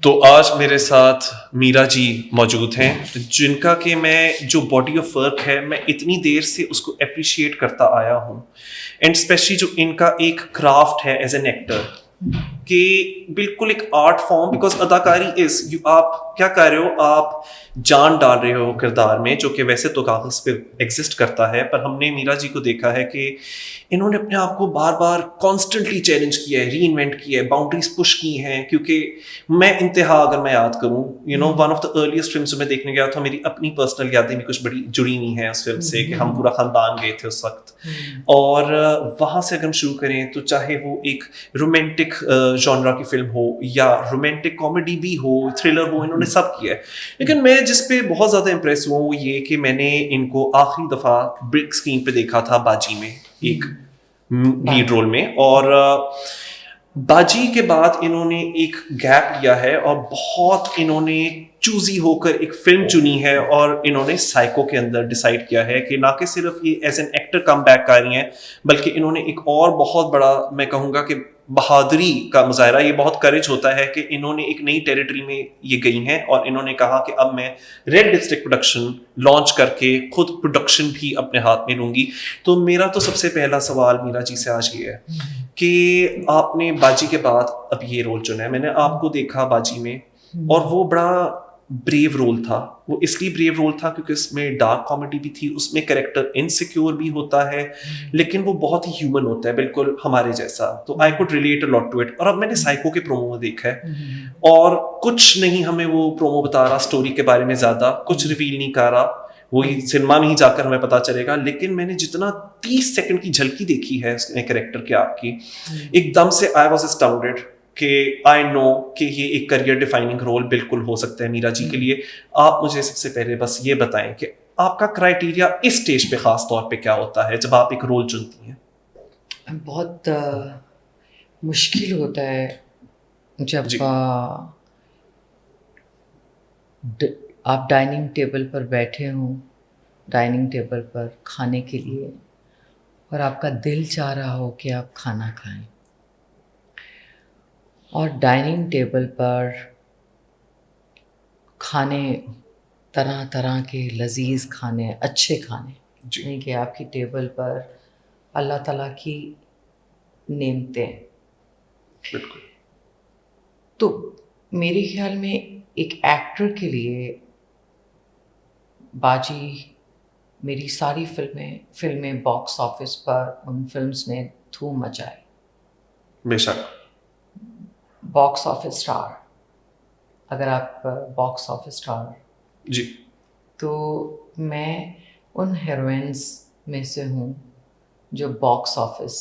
तो आज मेरे साथ मीरा जी मौजूद हैं, जिनका कि मैं जो बॉडी ऑफ वर्क है, मैं इतनी देर से उसको एप्रिशिएट करता आया हूँ। एंड स्पेशली जो इनका एक क्राफ्ट है एज एन एक्टर, कि बिल्कुल एक आर्ट फॉर्म, बिकॉज अदाकारी इज यू, आप क्या कर रहे हो, आप जान डाल रहे हो किरदार में, जो कि वैसे तो कागज पे एग्जिस्ट करता है, पर हमने मीरा जी को देखा है कि इन्होंने अपने आप को बार बार कॉन्स्टेंटली चैलेंज किया है, री इन्वेंट किया है, बाउंड्रीज पुश की हैं। क्योंकि मैं इंतहा अगर मैं याद करूँ, one of the earliest film जो मैं देखने गया था, मेरी अपनी पर्सनल यादें भी कुछ बड़ी जुड़ी हुई हैं उस फिल्म से, कि हम पूरा खानदान गए थे उस वक्त। और वहाँ से अगर हम शुरू करें तो चाहे वो एक रोमांटिक जॉनरा की फिल्म हो या रोमांटिक कॉमेडी भी हो, थ्रिलर हो, इन्होंने सब किया है। लेकिन मैं जिस पे बहुत ज़्यादा इम्प्रेस हुआ वो ये कि मैंने इनको आखिरी दफ़ा बिग स्क्रीन पे देखा था बाजी में, एक लीड रोल में। और बाजी के बाद इन्होंने एक गैप लिया है और बहुत इन्होंने चूजी होकर एक फिल्म चुनी है, और इन्होंने साइको के अंदर डिसाइड किया है कि ना कि सिर्फ ये as an actor come back कर रही हैं, बल्कि इन्होंने एक और बहुत बड़ा, मैं कहूँगा कि बहादुरी का मुजाहरा, ये बहुत करेज होता है कि इन्होंने एक नई टेरिटरी में ये गई हैं और इन्होंने कहा कि अब मैं रेड डिस्ट्रिक्ट प्रोडक्शन लॉन्च करके खुद प्रोडक्शन भी अपने हाथ में लूंगी। तो मेरा तो सबसे पहला सवाल मीरा जी से आज ये है कि आपने बाजी के बाद अब ये रोल चुना है। मैंने आपको देखा बाजी में, और वो बड़ा ब्रेव रोल था। वो इसलिए ब्रेव रोल था क्योंकि उसमें डार्क कॉमेडी भी थी, उसमें कैरेक्टर इनसिक्योर भी होता है, लेकिन वो बहुत ही ह्यूमन होता है, बिल्कुल हमारे जैसा। तो I could relate a lot to it. और अब मैंने साइको के प्रोमो में देखा है, और कुछ नहीं हमें वो प्रोमो बता रहा स्टोरी के बारे में, ज्यादा कुछ रिवील नहीं कर रहा, वही सिनेमा में ही जाकर हमें पता चलेगा। लेकिन मैंने जितना 30 सेकंड की झलकी देखी है उसने कैरेक्टर के आपकी, एकदम से आई वॉज अस्टाउंडेड कि आई नो कि ये एक करियर डिफाइनिंग रोल बिल्कुल हो सकता है मीरा जी के लिए। आप मुझे सबसे पहले बस ये बताएं कि आपका क्राइटेरिया इस स्टेज पे खास तौर पे क्या होता है जब आप एक रोल चुनती हैं? बहुत मुश्किल होता है जब जी आप डाइनिंग टेबल पर बैठे हों, डाइनिंग टेबल पर खाने के लिए, और आपका दिल चाह रहा हो कि आप खाना खाएं, और डाइनिंग टेबल पर खाने, तरह तरह के लजीज खाने, अच्छे खाने, जी यानी कि आपकी टेबल पर अल्लाह ताला की नेमतें। बिल्कुल। तो मेरे ख्याल में एक एक्टर के लिए बाजी, मेरी सारी फिल्में बॉक्स ऑफिस पर उन फिल्म्स ने धूम मचाई। बेशक। बॉक्स ऑफिस स्टार, अगर आप बॉक्स ऑफिस स्टार, जी तो मैं उन हीरोइंस में से हूँ जो बॉक्स ऑफिस,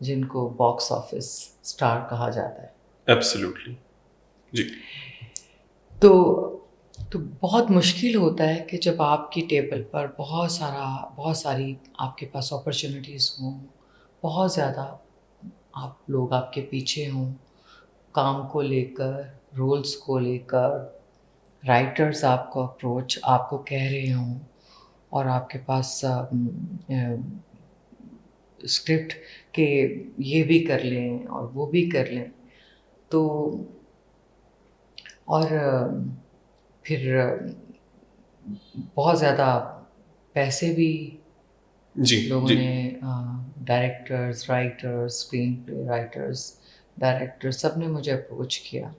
जिनको बॉक्स ऑफिस स्टार कहा जाता है। एब्सोल्युटली। जी तो तो बहुत मुश्किल होता है कि जब आपकी टेबल पर बहुत सारी आपके पास अपॉर्चुनिटीज़ हों, बहुत ज़्यादा आप लोग आपके पीछे हों, काम को लेकर, रोल्स को लेकर, राइटर्स आपको कह रहे हों, और आपके पास स्क्रिप्ट के ये भी कर लें और वो भी कर लें। तो और फिर बहुत ज़्यादा पैसे भी जी लोगों जी ने, directors, writers, screen play writers, director, सब ने मुझे अप्रोच किया।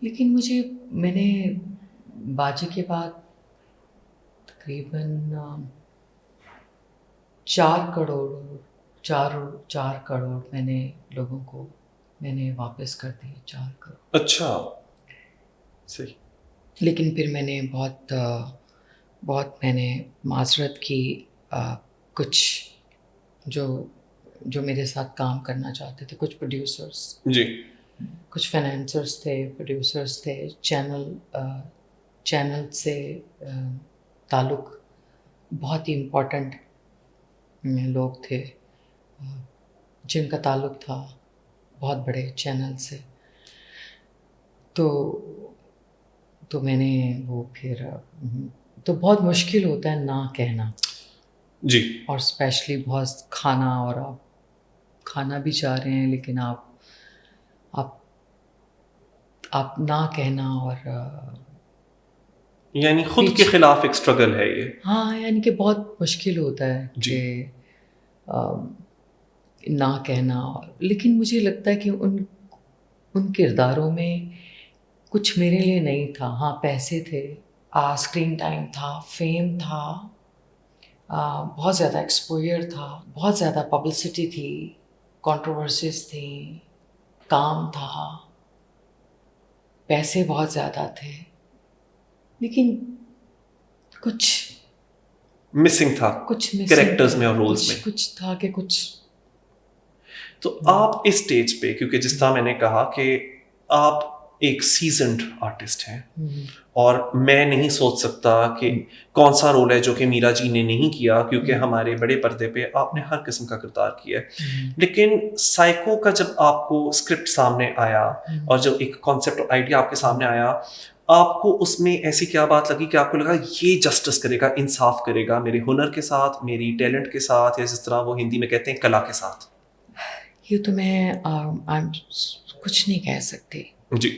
लेकिन मैंने बाजी के बाद तकरीबन 4 करोड़, 4 करोड़ मैंने वापस कर दिए, 4 करोड़। अच्छा। सही। लेकिन फिर मैंने बहुत मैंने माजरत की। कुछ जो जो मेरे साथ काम करना चाहते थे, कुछ प्रोड्यूसर्स, जी कुछ फाइनेंसर्स थे, प्रोड्यूसर्स थे, चैनल से ताल्लुक़, बहुत ही इम्पोर्टेंट लोग थे जिनका ताल्लुक़ था बहुत बड़े चैनल से। तो मैंने वो फिर तो बहुत मुश्किल होता है ना कहना, जी और स्पेशली बहुत खाना, और आप खाना भी चाह रहे हैं लेकिन आप आप ना कहना और यानी खुद के पीछे खिलाफ एक स्ट्रगल है ये। हाँ, यानी कि बहुत मुश्किल होता है जी। कि ना कहना। लेकिन मुझे लगता है कि उन उन किरदारों में कुछ मेरे लिए नहीं था। हाँ, पैसे थे, स्क्रीन टाइम था, फेम था, बहुत ज़्यादा एक्सपोज़र था, बहुत ज़्यादा पब्लिसिटी थी, कंट्रोवर्सीज़ थी, काम था, पैसे बहुत ज़्यादा थे, लेकिन कुछ मिसिंग था कुछ मिसिंग कैरेक्टर्स था, में और रोल्स में। कुछ था कि कुछ तो आप इस स्टेज पे, क्योंकि जिस तरह मैंने कहा कि आप एक सीजन्ड आर्टिस्ट हैं और मैं नहीं सोच सकता कि कौन सा रोल है जो कि मीरा जी ने नहीं किया, क्योंकि हमारे बड़े पर्दे पे आपने हर किस्म का किरदार किया है। लेकिन साइको का जब आपको स्क्रिप्ट सामने आया और जब एक कॉन्सेप्ट और आइडिया आपके सामने आया, आपको उसमें ऐसी क्या बात लगी कि आपको लगा ये जस्टिस करेगा, इंसाफ करेगा मेरे हुनर के साथ, मेरी टैलेंट के साथ, या जिस तरह वो हिंदी में कहते हैं कला के साथ? ये तो मैं कुछ नहीं कह सकती, जी।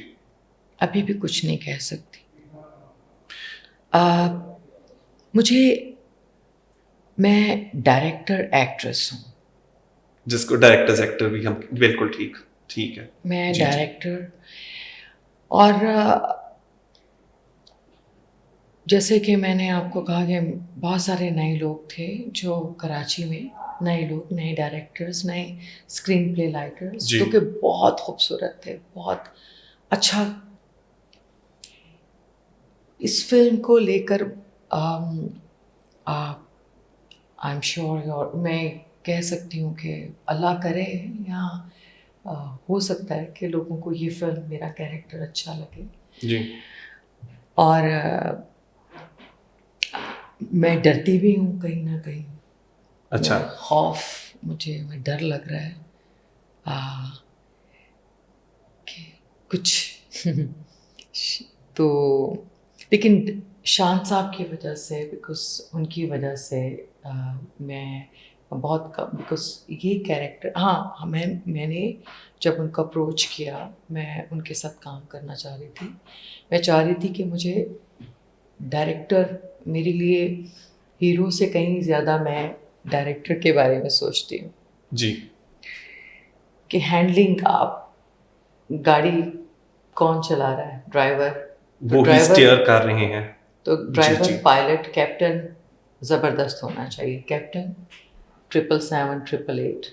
अभी भी कुछ नहीं कह सकती। आ, मुझे मैं डायरेक्टर एक्ट्रेस हूँ। जिसको डायरेक्टर्स एक्टर भी हम, बिल्कुल ठीक, ठीक है। मैं जी, जी। डायरेक्टर और जैसे कि मैंने आपको कहा कि बहुत सारे नए लोग थे जो कराची में, नए लोग, नए डायरेक्टर्स, नए स्क्रीन प्ले राइटर्स, जी। जो कि बहुत खूबसूरत थे, बहुत अच्छा। इस फिल्म को लेकर आई एम श्योर, और मैं कह सकती हूँ कि अल्लाह करे या हो सकता है कि लोगों को ये फिल्म, मेरा कैरेक्टर अच्छा लगे। जी। और मैं डरती भी हूँ कहीं ना कहीं। अच्छा। मैं डर लग रहा है कि कुछ तो लेकिन शान साहब की वजह से, बिकॉज उनकी वजह से मैं बहुत बिकॉज ये कैरेक्टर, हाँ, मैंने जब उनको अप्रोच किया, मैं उनके साथ काम करना चाह रही थी। मैं चाह रही थी कि मुझे डायरेक्टर, मेरे लिए हीरो से कहीं ज़्यादा मैं डायरेक्टर के बारे में सोचती हूँ जी। कि हैंडलिंग, आप गाड़ी कौन चला रहा है, ड्राइवर, तो वो ही स्टीयर कर रहे हैं। तो जी, ड्राइवर, जी। पायलट, कैप्टन ज़बरदस्त होना चाहिए। कैप्टन 777, 888,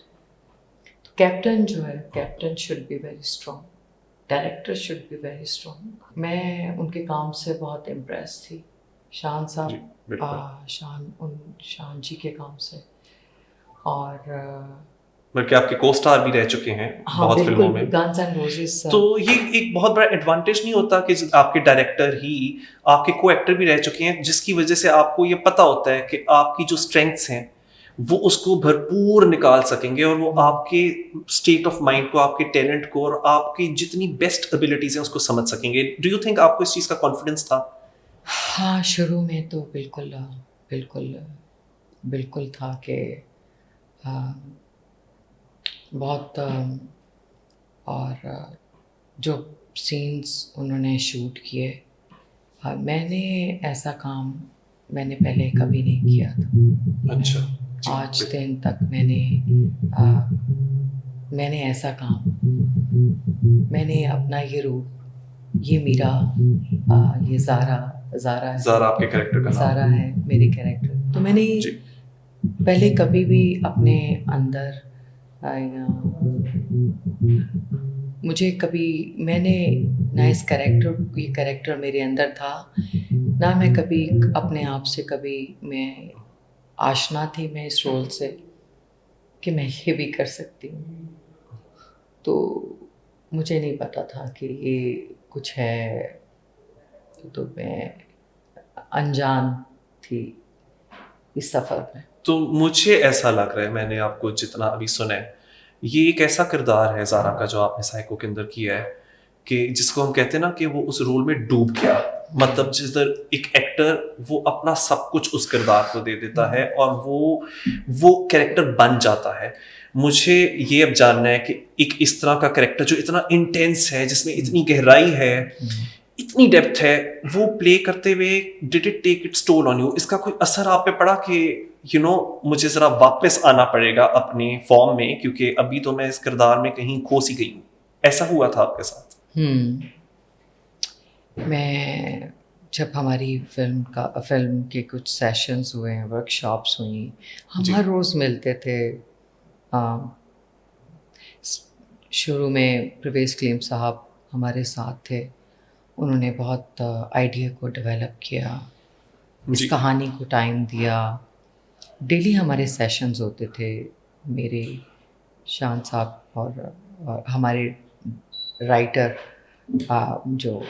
तो कैप्टन जो है, captain should be very strong, director should be very strong. मैं उनके काम से बहुत इम्प्रेस थी, शान जी, साहब, बिल्कुल। शान जी के काम से। और बल्कि आपके को स्टार भी रह चुके हैं हाँ, बहुत फिल्मों बिल्कुल, में। Guns and roses. तो ये एक बहुत बड़ा एडवांटेज नहीं होता कि आपके डायरेक्टर ही आपके को एक्टर भी रह चुके हैं, जिसकी वजह से आपको ये पता होता है कि आपकी जो स्ट्रेंथ्स हैं वो उसको भरपूर निकाल सकेंगे, और वो आपके स्टेट ऑफ माइंड को, आपके टैलेंट को और आपकी जितनी बेस्ट एबिलिटीज हैं उसको समझ सकेंगे। डू यू थिंक आपको इस चीज़ का कॉन्फिडेंस था? हाँ, शुरू में तो बिल्कुल बिल्कुल था कि बहुत और जो सीन्स उन्होंने शूट किए, मैंने ऐसा काम मैंने पहले कभी नहीं किया था। अच्छा। जी, आज बिल्कुल। दिन तक मैंने ऐसा काम, मैंने अपना ये रूप, ये मीरा, ये ज़ारा है, ज़ारा आपके कैरेक्टर का नाम? ज़ारा है मेरे कैरेक्टर। तो मैंने जी। पहले कभी भी अपने अंदर या मुझे कभी, मैंने ना इस कैरेक्टर, ये कैरेक्टर मेरे अंदर था, ना मैं कभी अपने आप से कभी मैं आशना थी मैं इस रोल से कि मैं ये भी कर सकती हूँ। तो मुझे नहीं पता था कि ये कुछ है, तो मैं अनजान थी इस सफ़र में। तो मुझे ऐसा लग रहा है, मैंने आपको जितना अभी सुना है, ये एक ऐसा किरदार है ज़ारा का जो आपने साइको के अंदर किया है कि जिसको हम कहते हैं ना कि वो उस रोल में डूब गया। मतलब जिधर एक एक्टर वो अपना सब कुछ उस किरदार को दे देता है और वो कैरेक्टर बन जाता है। मुझे ये अब जानना है कि एक इस तरह का कैरेक्टर जो इतना इंटेंस है, जिसमें इतनी गहराई है, इतनी डेप्थ है, वो प्ले करते हुए did it take its toll on you? इसका कोई असर आप पे पड़ा कि मुझे ज़रा वापस आना पड़ेगा अपने फॉर्म में, क्योंकि अभी तो मैं इस किरदार में कहीं खो सी गई हूँ? ऐसा हुआ था आपके साथ? मैं जब हमारी फिल्म के कुछ सेशंस हुए हैं, वर्कशॉप्स हुई, हम जी। हर रोज़ मिलते थे। शुरू में प्रवेश क्लीम साहब हमारे साथ थे। उन्होंने बहुत आइडिया को डेवलप किया, इस जी। कहानी को टाइम दिया। डेली हमारे सेशंस होते थे, मेरे, शान साहब और हमारे राइटर जो,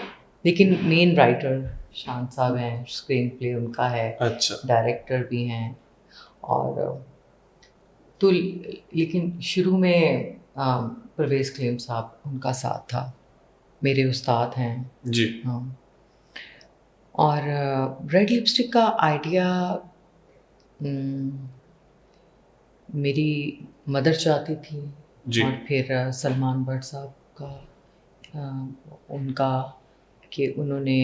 लेकिन मेन राइटर शान साहब हैं, स्क्रीन प्ले उनका है, अच्छा। डायरेक्टर भी हैं। और तो लेकिन शुरू में परवेज़ क्लीम साहब उनका साथ था, मेरे उस्ताद हैं। जी। हाँ। और रेड लिपस्टिक का आइडिया मेरी मदर चाहती थी, जी। और फिर सलमान भट्ट साहब का उनका कि उन्होंने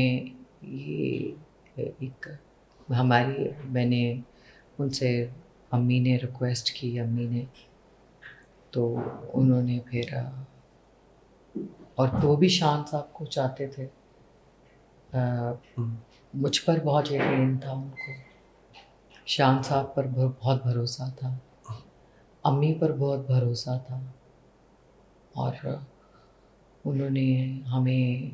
ये एक मैंने उनसे, अम्मी ने रिक्वेस्ट की, अम्मी ने, तो उन्होंने फिर और वो भी शान साहब को चाहते थे। मुझ पर बहुत यकीन था उनको, शान साहब पर बहुत भरोसा था, अम्मी पर बहुत भरोसा था, और उन्होंने हमें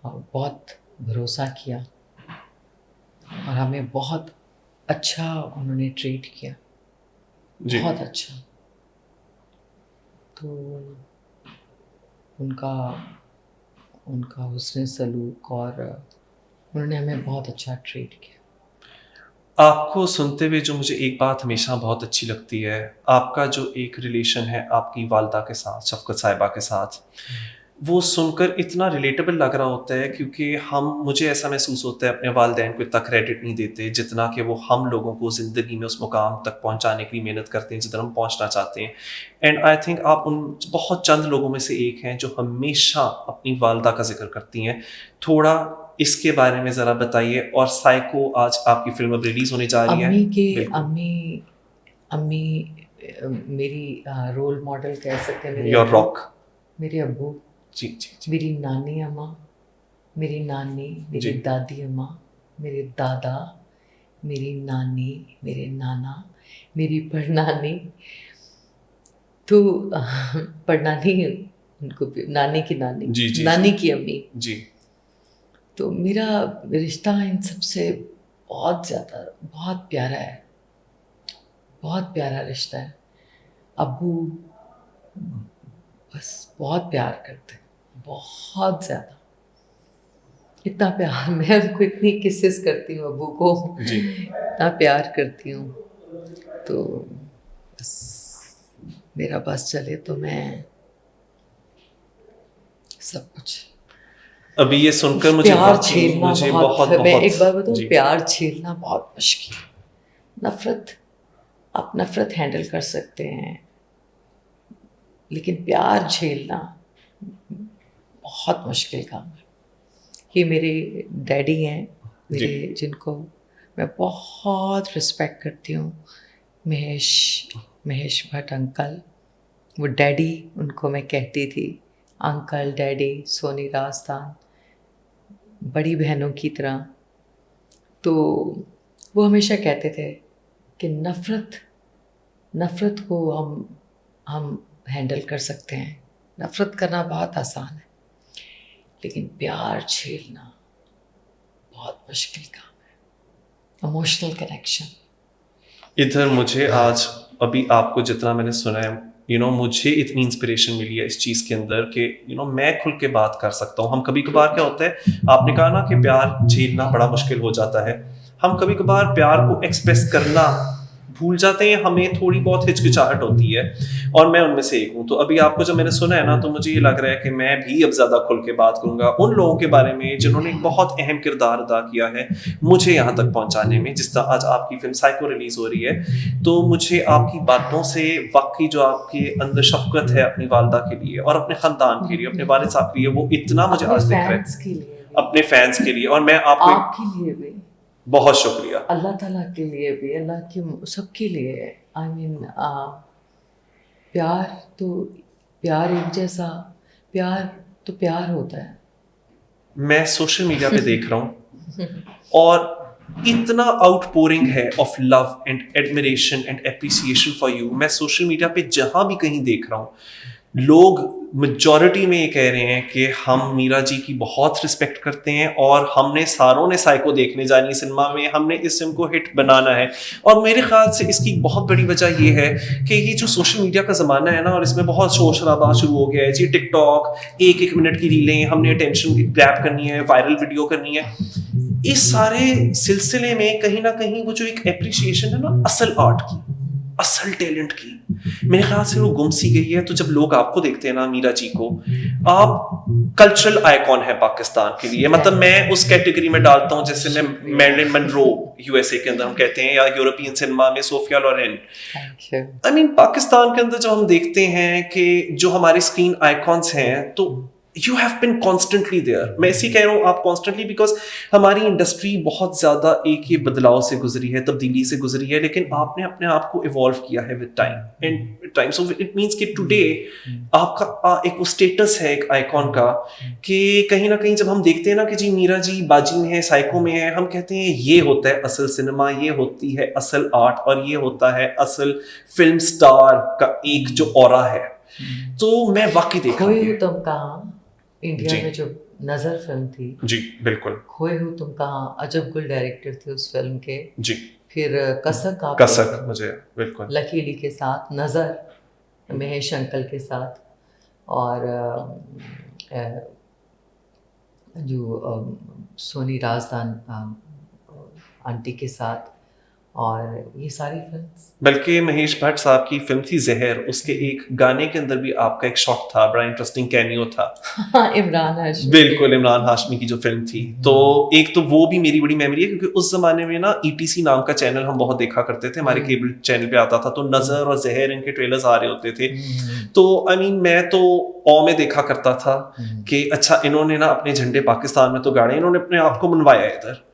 बहुत भरोसा किया और हमें बहुत अच्छा उन्होंने ट्रीट किया, जी। बहुत अच्छा। तो उनका हुस्न सलूक, और उन्होंने हमें बहुत अच्छा ट्रीट किया। आपको सुनते हुए जो मुझे एक बात हमेशा बहुत अच्छी लगती है, आपका जो एक रिलेशन है आपकी वालदा के साथ, शफ़क़त साहिबा के साथ, वो सुनकर इतना रिलेटेबल लग रहा होता है, क्योंकि मुझे ऐसा महसूस होता है अपने वालिदैन को इतना क्रेडिट नहीं देते जितना कि वो हम लोगों को ज़िंदगी में उस मुकाम तक पहुंचाने की मेहनत करते हैं जिधर हम पहुंचना चाहते हैं। एंड आई थिंक आप उन बहुत चंद लोगों में से एक हैं जो हमेशा अपनी वालदा का जिक्र करती हैं। थोड़ा इसके बारे में ज़रा बताइए। और साइको आज आपकी फिल्म अब रिलीज़ होने जा रही है। बिल्कुल। अम्मी मेरी रोल मॉडल कह सकते हैं, योर रॉक। मेरे अब्बू, जी जी जी। मेरी नानी अम्मा, मेरी नानी, मेरी जी। दादी अम्मा, मेरे दादा, मेरी नानी, मेरे नाना, मेरी परनानी। तो परनानी, उनको नानी की नानी, जी जी नानी जी। की अम्मी। जी। तो मेरा रिश्ता इन सबसे बहुत ज़्यादा, बहुत प्यारा है, बहुत प्यारा रिश्ता है। अब्बू बस बहुत प्यार करते हैं, बहुत ज़्यादा। इतना प्यार, मैं उनको इतनी किसेस करती हूँ अब्बू को, जी। इतना प्यार करती हूँ। तो बस मेरा बस चले तो मैं सब कुछ, अभी ये सुनकर मुझे प्यार वाक़ई झेलना मुझे बहुत, बहुत मैं बहुत एक बार बताऊँ, जी। प्यार झेलना बहुत मुश्किल है। नफ़रत, आप नफ़रत हैंडल कर सकते हैं, लेकिन प्यार झेलना बहुत मुश्किल काम है। ये मेरे डैडी हैं, जी। मेरे, जिनको मैं बहुत रिस्पेक्ट करती हूँ, महेश भट्ट अंकल। वो डैडी उनको मैं कहती थी, अंकल, डैडी, सोनी राजस्थान, बड़ी बहनों की तरह। तो वो हमेशा कहते थे कि नफ़रत को हम हैंडल कर सकते हैं, नफ़रत करना बहुत आसान है, लेकिन प्यार झेलना बहुत मुश्किल काम है। Emotional connection. इधर मुझे आज अभी आपको जितना मैंने सुना है, मुझे इतनी इंस्पिरेशन मिली है इस चीज़ के अंदर कि मैं खुल के बात कर सकता हूँ। हम कभी कभार क्या होता है, आपने कहा ना कि प्यार झेलना बड़ा मुश्किल हो जाता है, हम कभी कभार प्यार को एक्सप्रेस करना भूल जाते हैं, हमें थोड़ी बहुत हिचकिचाहट होती है, और मैं उनमें से एक हूँ। तो अभी आपको जब मैंने सुना है ना, तो मुझे ये लग रहा है कि मैं भी अब ज़्यादा खुल के बात करूँगा उन लोगों के बारे में जिन्होंने एक बहुत अहम किरदार अदा किया है मुझे यहाँ तक पहुँचाने में। जिस तरह आज आपकी फिल्म साइको रिलीज़ हो रही है, तो मुझे आपकी बातों से वाकई जो आपके अंदर शफकत है अपनी वालदा के लिए और अपने ख़ानदान के लिए, अपने वालिद साहब के लिए, वो इतना मुझे आज दिख रहा फैंस के लिए है, भी, अपने फैंस के लिए। और मैं आपको आपके लिए भी, बहुत शुक्रिया, अल्लाह ताला के लिए भी, अल्लाह के सबके लिए। आई मीन प्यार तो प्यार एक जैसा, प्यार तो प्यार होता है। मैं सोशल मीडिया पे देख रहा हूँ और इतना आउटपोरिंग है of love and admiration and appreciation for you. मैं सोशल मीडिया पे जहां भी कहीं देख रहा हूँ, लोग मेजॉरिटी में ये कह रहे हैं कि हम मीरा जी की बहुत रिस्पेक्ट करते हैं और हमने सारों ने साइको देखने जानी है सिनेमा में, हमने इस फिल्म को हिट बनाना है। और मेरे ख्याल से इसकी बहुत बड़ी वजह ये है कि ये जो सोशल मीडिया का ज़माना है ना, और इसमें बहुत शोर शराबा शुरू हो गया है जी। टिकटॉक, एक एक मिनट की रीलें, हमने अटेंशन ग्रैब करनी है, वायरल वीडियो करनी है। इस सारे सिलसिले में कहीं ना कहीं वो जो एक एप्रिसिएशन है ना असल आर्ट की, असल टैलेंट की, मेरे ख्याल से वो गुम सी गई है। तो जब लोग आपको देखते हैं ना, मीरा जी को, आप कल्चरल आइकॉन है पाकिस्तान के लिए। मतलब मैं उस कैटेगरी में डालता हूँ जैसे मैं मैरिलिन मनरो यूएसए के अंदर हम कहते हैं, या यूरोपियन सिनेमा में Sophia Loren. I mean Pakistan के अंदर जब हम देखते हैं कि जो हमारे स्क्रीन आइकॉन्स हैं, तो you have been constantly there. मैं इसी कह रहा हूँ आप कॉन्स्टेंटली, बिकॉज हमारी इंडस्ट्री बहुत ज़्यादा एक ये बदलाव से गुजरी है, तब्दीली से गुजरी है, लेकिन आपने अपने आप को इवॉल्व किया है with time and time. So it means कि टुडे आपका एक वो स्टेटस है एक आइकॉन का, कि कहीं ना कहीं जब हम देखते हैं ना कि जी मीरा जी बाजी में है, साइको में है, हम कहते हैं ये होता है असल सिनेमा, ये होती है असल आर्ट, और ये होता है असल फिल्म स्टार का एक जो ऑरा है। तो मैं वाकई देखा खोए हो तुम कहाँ, इंडिया जी। में जो नजर फिल्म थी, जी बिल्कुल, खोए हो तुम कहाँ, अजब गुल डायरेक्टर थे उस फिल्म के। जी फिर कसक आप कसक, देखें, मुझे बिल्कुल लकी अली के साथ, नज़र महेश अंकल के साथ, और जो सोनी राजदान आंटी के साथ, और ये सारी फिल्म्स। बल्कि महेश भट्ट साहब की फिल्म थी जहर, उसके एक गाने के अंदर भी आपका एक शॉट था, बड़ा इंटरेस्टिंग कैमियो था। इमरान हाशमी, बिल्कुल, इमरान हाशमी की जो फिल्म थी। तो एक तो वो भी मेरी बड़ी मेमोरी है, क्योंकि उस जमाने में ना ईटीसी नाम का चैनल हम बहुत देखा करते थे, हमारे केबल चैनल पे आता था, तो नजर और जहर इनके ट्रेलर्स आ रहे होते थे। तो आई मीन मैं तो ऑ में देखा करता था कि अच्छा इन्होंने ना अपने झंडे पाकिस्तान में तो गाड़े, इन्होंने अपने आप को मनवाया इधर।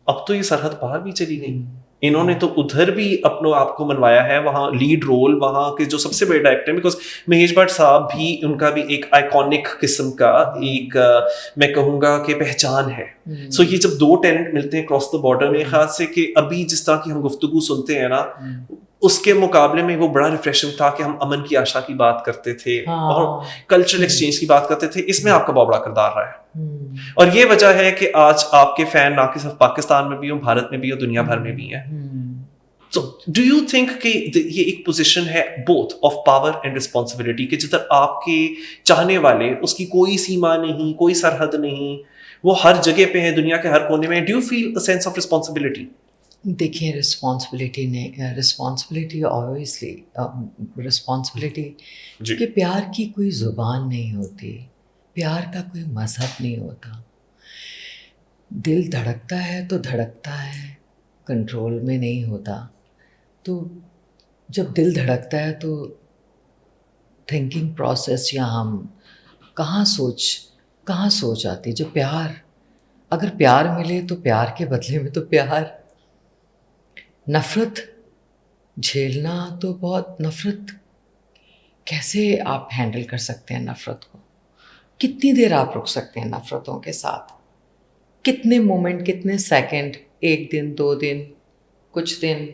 अब तो ये सरहद पार भी चली गई, इन्होंने तो उधर भी अपने आप को मनवाया है, वहाँ लीड रोल, वहाँ के जो सबसे बड़े डायरेक्टर, बिकॉज महेश भट्ट साहब भी, उनका भी एक आइकॉनिक किस्म का एक मैं कहूँगा कि पहचान है। सो ये जब दो टैलेंट मिलते हैं क्रॉस द बॉर्डर, मेरे ख्याल से कि अभी जिस तरह की हम गुफ्तगू सुनते हैं ना, उसके मुकाबले में वो बड़ा रिफ्रेशिंग था कि हम अमन की आशा की बात करते थे और कल्चरल एक्सचेंज की बात करते थे। इसमें आपका बहुत बड़ा किरदार रहा है, और ये वजह है कि आज आपके फैन ना कि सिर्फ पाकिस्तान में भी हो, भारत में भी हो, दुनिया भर में भी है। So, do you think कि ये एक पोजीशन है both of power and responsibility, कि जिधर आपके चाहने वाले, उसकी कोई सीमा नहीं, कोई सरहद नहीं, वो हर जगह पे है दुनिया के हर कोने में। Do you feel a sense of responsibility? देखिए, रिस्पॉन्सिबिलिटी ऑब्वियसली, रिस्पॉन्सिबिलिटी कि प्यार की कोई ज़ुबान नहीं होती, प्यार का कोई मज़हब नहीं होता। दिल धड़कता है तो धड़कता है, कंट्रोल में नहीं होता। तो जब दिल धड़कता है तो थिंकिंग प्रोसेस या हम कहाँ सोच आती है। जब अगर प्यार मिले तो प्यार के बदले में तो प्यार, नफ़रत झेलना तो बहुत, नफ़रत कैसे आप हैंडल कर सकते हैं नफ़रत को? कितनी देर आप रुक सकते हैं नफ़रतों के साथ? कितने मोमेंट, कितने सेकंड, 1 दिन, 2 दिन, कुछ दिन।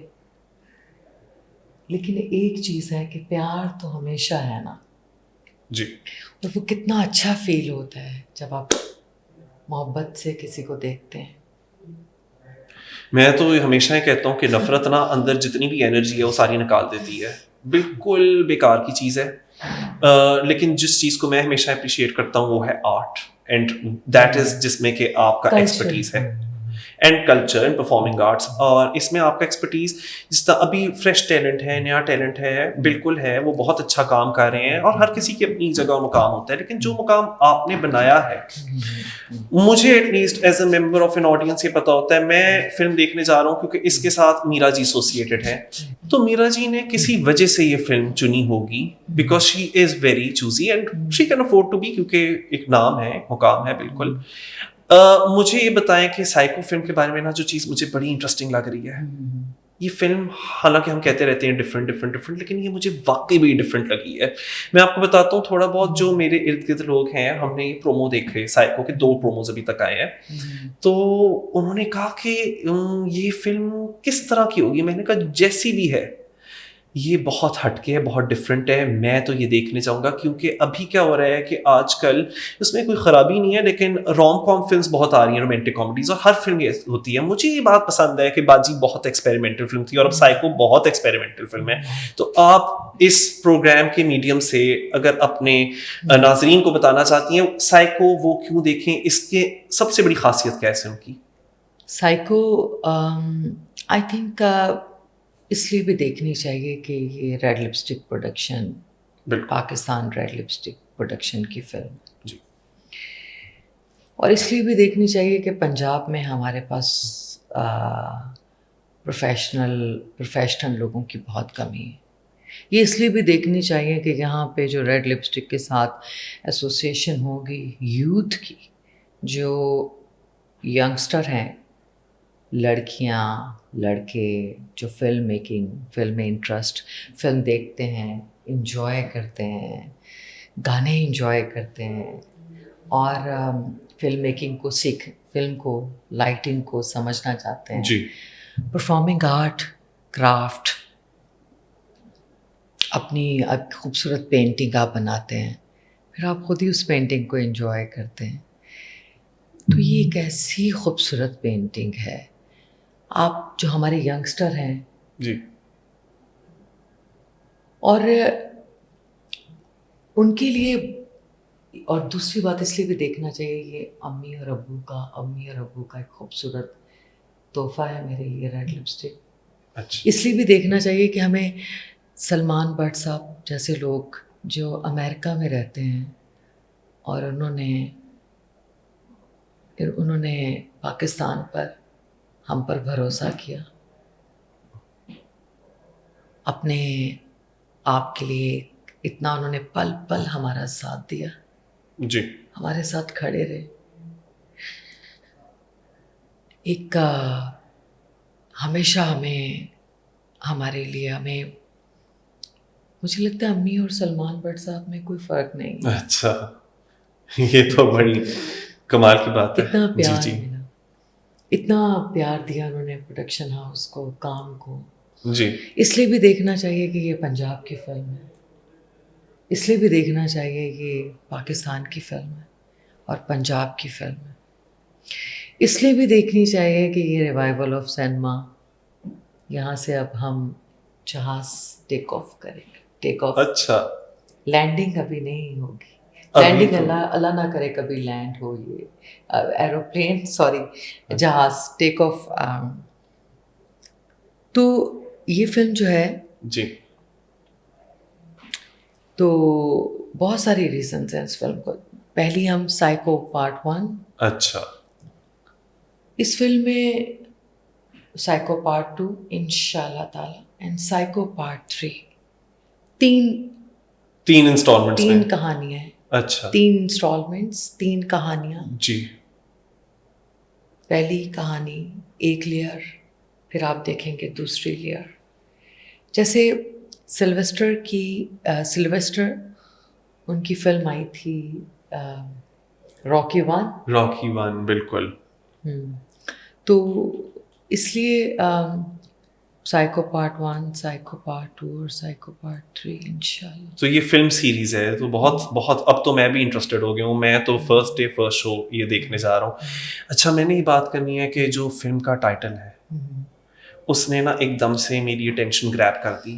लेकिन एक चीज़ है कि प्यार तो हमेशा है ना जी। और वो कितना अच्छा फील होता है जब आप मोहब्बत से किसी को देखते हैं। मैं तो हमेशा ही कहता हूँ कि नफरत ना अंदर जितनी भी एनर्जी है वो सारी निकाल देती है, बिल्कुल बेकार की चीज़ है। लेकिन जिस चीज़ को मैं हमेशा अप्रिशिएट करता हूँ वो है आर्ट, एंड दैट इज जिसमें कि आपका एक्सपर्टीज है। And culture and performing arts. और इसमें आपका एक्सपर्टीज, जिस तरह अभी फ्रेश टैलेंट है, नया टैलेंट है, बिल्कुल है, वो बहुत अच्छा काम कर रहे हैं और हर किसी की अपनी जगह मुकाम होता है, लेकिन जो मुकाम आपने बनाया है, मुझे at least as a member of an audience ये पता होता है, मैं फिल्म देखने जा रहा हूँ क्योंकि इसके साथ मीरा जी एसोसिएटेड है। तो मीरा जी ने किसी वजह से ये फिल्म चुनी होगी, because she is very choosy and she can afford to be, क्योंकि एक नाम है, मुकाम है, बिल्कुल। मुझे ये बताएं कि साइको फिल्म के बारे में ना, जो चीज़ मुझे बड़ी इंटरेस्टिंग लग रही है, ये फिल्म, हालांकि हम कहते रहते हैं डिफरेंट डिफरेंट डिफरेंट, लेकिन ये मुझे वाकई भी डिफरेंट लगी है। मैं आपको बताता हूँ, थोड़ा बहुत जो मेरे इर्द गिर्द लोग हैं, हमने ये प्रोमो देखे, साइको के 2 प्रोमोज अभी तक आए हैं, तो उन्होंने कहा कि ये फिल्म किस तरह की होगी। मैंने कहा जैसी भी है, ये बहुत हटके है, बहुत डिफरेंट है, मैं तो ये देखने चाहूँगा। क्योंकि अभी क्या हो रहा है कि आजकल इसमें कोई ख़राबी नहीं है, लेकिन रोम कॉम फिल्म्स बहुत आ रही हैं, रोमांटिक कॉमेडीज़, और हर फिल्म ये होती है। मुझे ये बात पसंद है कि बाजी बहुत एक्सपेरिमेंटल फिल्म थी और अब साइको बहुत एक्सपेरिमेंटल फिल्म है। तो आप इस प्रोग्राम के मीडियम से अगर अपने नाजरीन को बताना चाहती हैं साइको वो क्यों देखें, इसके सबसे बड़ी खासियत क्या है फिल्म की? साइको आई थिंक इसलिए भी देखनी चाहिए कि ये red lipstick production, Pakistan red lipstick production की फिल्म जी। और इसलिए भी देखनी चाहिए कि पंजाब में हमारे पास प्रोफेशनल लोगों की बहुत कमी है। ये इसलिए भी देखनी चाहिए कि यहाँ पे जो रेड लिपस्टिक के साथ एसोसिएशन होगी यूथ की, जो यंगस्टर हैं, लड़कियाँ, लड़के, जो फिल्म मेकिंग, फिल्म में इंटरेस्ट, फिल्म देखते हैं, इंजॉय करते हैं, गाने इंजॉय करते हैं और फिल्म मेकिंग को फिल्म को, लाइटिंग को समझना चाहते हैं जी। परफॉर्मिंग आर्ट, क्राफ्ट, अपनी खूबसूरत पेंटिंग आप बनाते हैं, फिर आप खुद ही उस पेंटिंग को एंजॉय करते हैं। तो ये एक ऐसी खूबसूरत पेंटिंग है। आप जो हमारे यंगस्टर हैं जी, और उनके लिए, और दूसरी बात इसलिए भी देखना चाहिए, ये अम्मी और अब्बू का एक खूबसूरत तोहफा है मेरे लिए रेड लिपस्टिक। अच्छा। इसलिए भी देखना चाहिए कि हमें सलमान भट्ट साहब जैसे लोग जो अमेरिका में रहते हैं और उन्होंने पाकिस्तान पर, हम पर भरोसा किया, अपने आप के लिए इतना उन्होंने पल पल हमारा साथ दिया, जी, हमारे साथ खड़े रहे। एक हमेशा हमारे लिए मुझे लगता है अम्मी और सलमान भट्ट साहब में कोई फ़र्क नहीं है। अच्छा, ये तो बड़ी कमाल की बात है। इतना प्यार जी, मिला, इतना प्यार दिया उन्होंने प्रोडक्शन हाउस को, काम को। जी, इसलिए भी देखना चाहिए कि ये पंजाब की फिल्म है, इसलिए भी देखना चाहिए कि ये पाकिस्तान की फिल्म है और पंजाब की फिल्म है। इसलिए भी देखनी चाहिए कि ये रिवाइवल ऑफ सिनेमा, यहाँ से अब हम जहाज़ टेक ऑफ करेंगे, टेक ऑफ। अच्छा, लैंडिंग अभी नहीं होगी, अभी लैंडिंग तो अल्लाह ना करे कभी लैंड हो ये एरोप्लेन, सॉरी, जहाज़ टेक ऑफ। तो ये फिल्म जो है, जी, तो बहुत सारी रीजंस हैं इस फिल्म को। पहली, हम साइको पार्ट 1, अच्छा, इस फिल्म में साइको पार्ट 2 इंशाल्लाह ताला, एंड साइको पार्ट 3, तीन इंस्टॉलमेंट्स तीन में। कहानियाँ हैं, अच्छा, 3 इंस्टॉलमेंट्स, 3 कहानियाँ। जी, पहली कहानी एक लेयर, फिर आप देखेंगे दूसरी लेयर। जैसे सिल्वेस्टर उनकी फिल्म आई थी रॉकी 1। रॉकी 1, बिल्कुल। तो इसलिए साइको पार्ट 1, साइको पार्ट 2 और साइको पार्ट 3 इंशाल्लाह। तो ये फिल्म सीरीज है, तो बहुत बहुत अब तो मैं भी इंटरेस्टेड हो गया हूँ। मैं तो फर्स्ट डे फर्स्ट शो ये देखने जा रहा हूँ। अच्छा, मैंने ये बात करनी है कि जो फिल्म का टाइटल है, उसने ना एकदम से मेरी अटेंशन ग्रैब कर दी।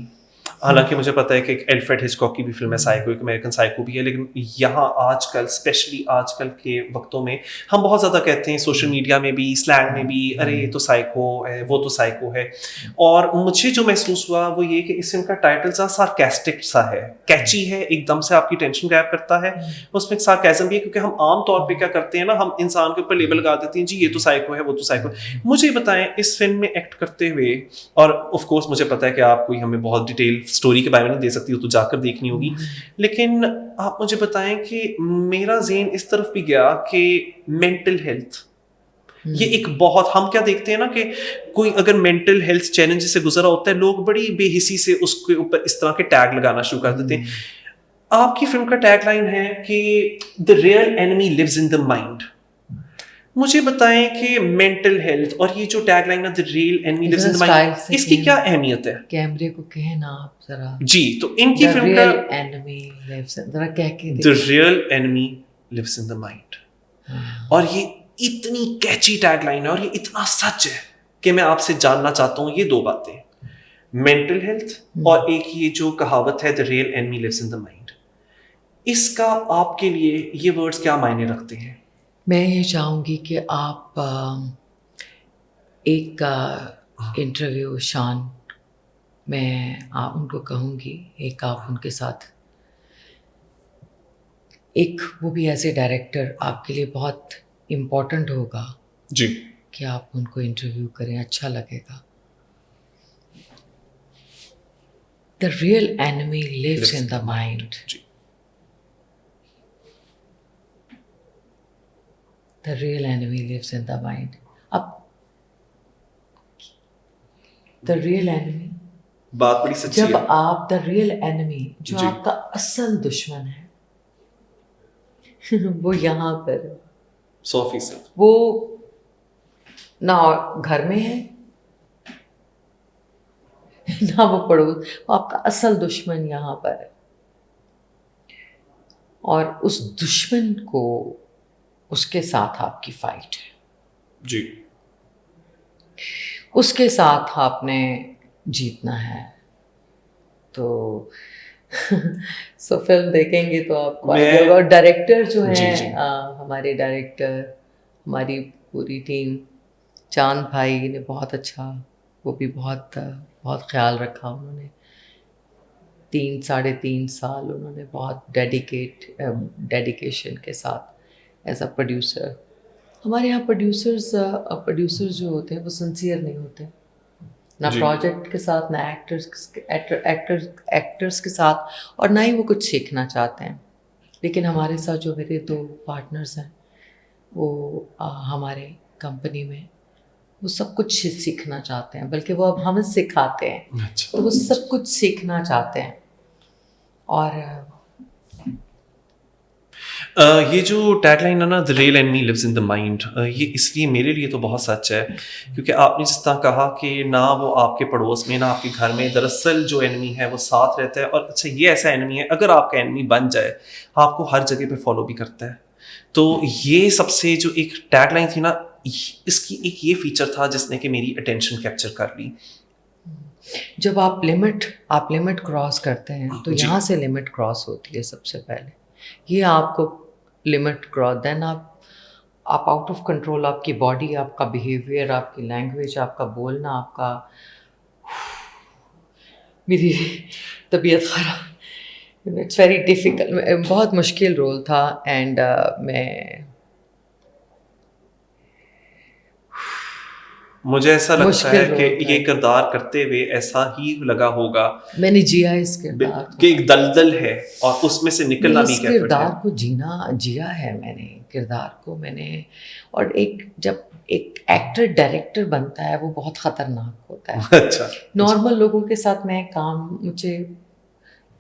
हालांकि मुझे पता है कि एक एल्फ्रेड हिचकॉक की भी फिल्म है साइको, एक अमेरिकन साइको भी है, लेकिन यहाँ आजकल स्पेशली आजकल के वक्तों में हम बहुत ज़्यादा कहते हैं सोशल मीडिया में भी, स्लैंग में भी, अरे ये तो साइको है, वो तो साइको है। और मुझे जो महसूस हुआ वो ये कि इस फिल्म का टाइटल सा सार्केस्टिक सा है, कैची है, एकदम से आपकी टेंशन ग्रैब करता है। उसमें एक सार्केज़म भी है, क्योंकि हम आम तौर पे क्या करते हैं ना, हम इंसान के ऊपर लेबल लगा देते हैं, जी ये तो साइको है, वो तो साइको है। मुझे बताएं इस फिल्म में एक्ट करते हुए, और ऑफ कोर्स मुझे पता है कि आप कोई हमें बहुत डिटेल स्टोरी के बारे में नहीं दे सकती, वो तो जाकर देखनी होगी, लेकिन आप मुझे बताएं कि मेरा ज़हन इस तरफ भी गया कि मेंटल हेल्थ, ये एक बहुत, हम क्या देखते हैं ना कि कोई अगर मेंटल हेल्थ चैलेंज से गुजरा होता है, लोग बड़ी बेहिसी से उसके ऊपर इस तरह के टैग लगाना शुरू कर देते हैं। आपकी फिल्म का टैगलाइन है कि the real enemy lives in the mind. मुझे बताएं कि मेंटल हेल्थ और ये जो टैगलाइन है the real enemy lives in the mind, इसकी क्या अहमियत है? कैमरे को कहे ना आप जरा जी, तो इनकी द फिल्म का रियल एनिमी लिव्स, जरा कह के the real enemy lives in the mind, और ये इतनी कैची टैगलाइन है और ये इतना सच है कि मैं आपसे जानना चाहता हूँ ये दो बातें, मेंटल हेल्थ और एक ये जो कहावत है the real enemy lives in the mind, इसका आपके लिए ये वर्ड्स क्या मायने रखते हैं? मैं ये चाहूँगी कि आप एक इंटरव्यू शान, मैं आप उनको कहूँगी, एक आप उनके साथ, एक वो भी एज ए डायरेक्टर आपके लिए बहुत इम्पोर्टेंट होगा जी, कि आप उनको इंटरव्यू करें, अच्छा लगेगा। The real enemy lives in the mind, the real enemy lives in the mind. अब द रियल एनिमी, बात बड़ी सच्ची जब है। आप द रियल एनिमी, जो जी। आपका असल दुश्मन है वो यहाँ पर है। 100%। वो ना घर में है ना वो पड़ोस, वो आपका असल दुश्मन यहाँ पर है। और उस दुश्मन को, उसके साथ आपकी फाइट है, जी, उसके साथ आपने जीतना है। तो सो फिल्म देखेंगे तो आपको आइडिया होगा। और डायरेक्टर जो जी, हैं जी। हमारे डायरेक्टर, हमारी पूरी टीम, चांद भाई ने बहुत अच्छा, वो भी बहुत बहुत ख्याल रखा उन्होंने। 3 साढ़े 3 साल उन्होंने बहुत डेडिकेशन के साथ एज अ प्रोड्यूसर। हमारे यहाँ प्रोड्यूसर्स जो होते हैं वो सिंसियर नहीं होते, ना जी। प्रोजेक्ट के साथ, ना एक्टर्स के साथ, और ना ही वो कुछ सीखना चाहते हैं। लेकिन हमारे साथ जो मेरे 2 पार्टनर्स हैं, वो हमारे कंपनी में वो सब कुछ सीखना चाहते हैं, बल्कि वो अब हमें सिखाते हैं। अच्छा। तो वो सब कुछ सीखना चाहते हैं। और ये जो टैगलाइन है ना, the real enemy lives in the mind, ये इसलिए मेरे लिए तो बहुत सच है, क्योंकि आपने जिस तरह कहा कि ना वो आपके पड़ोस में, ना आपके घर में, दरअसल जो एनिमी है वो साथ रहता है। और अच्छा, ये ऐसा एनिमी है, अगर आपका एनिमी बन जाए, आपको हर जगह पे फॉलो भी करता है। तो ये सबसे जो एक टैगलाइन थी ना, इसकी एक ये फीचर था जिसने कि मेरी अटेंशन कैप्चर कर ली। जब आप लिमिट क्रॉस करते हैं तो जी। यहाँ से लिमिट क्रॉस होती है सबसे पहले। ये आपको लिमिट क्रॉस, देन आप आउट ऑफ कंट्रोल, आपकी बॉडी, आपका बिहेवियर, आपकी लैंग्वेज, आपका बोलना, आपका, मेरी तबीयत ख़राब, इट्स वेरी डिफ़िकल्ट, बहुत मुश्किल रोल था। एंड मैं, मुझे ऐसा लगता मुश्किल है कि रोल था। ये किरदार करते हुए ऐसा ही लगा होगा मैंने जिया इस किरदार को, कि एक दलदल है और उसमें से निकलना भी इस एक एफर्ट है। किरदार को जिया है मैंने, किरदार को मैंने। और जब एक एक्टर डायरेक्टर बनता है वो बहुत ख़तरनाक होता है। अच्छा। नॉर्मल लोगों के साथ मैं मुझे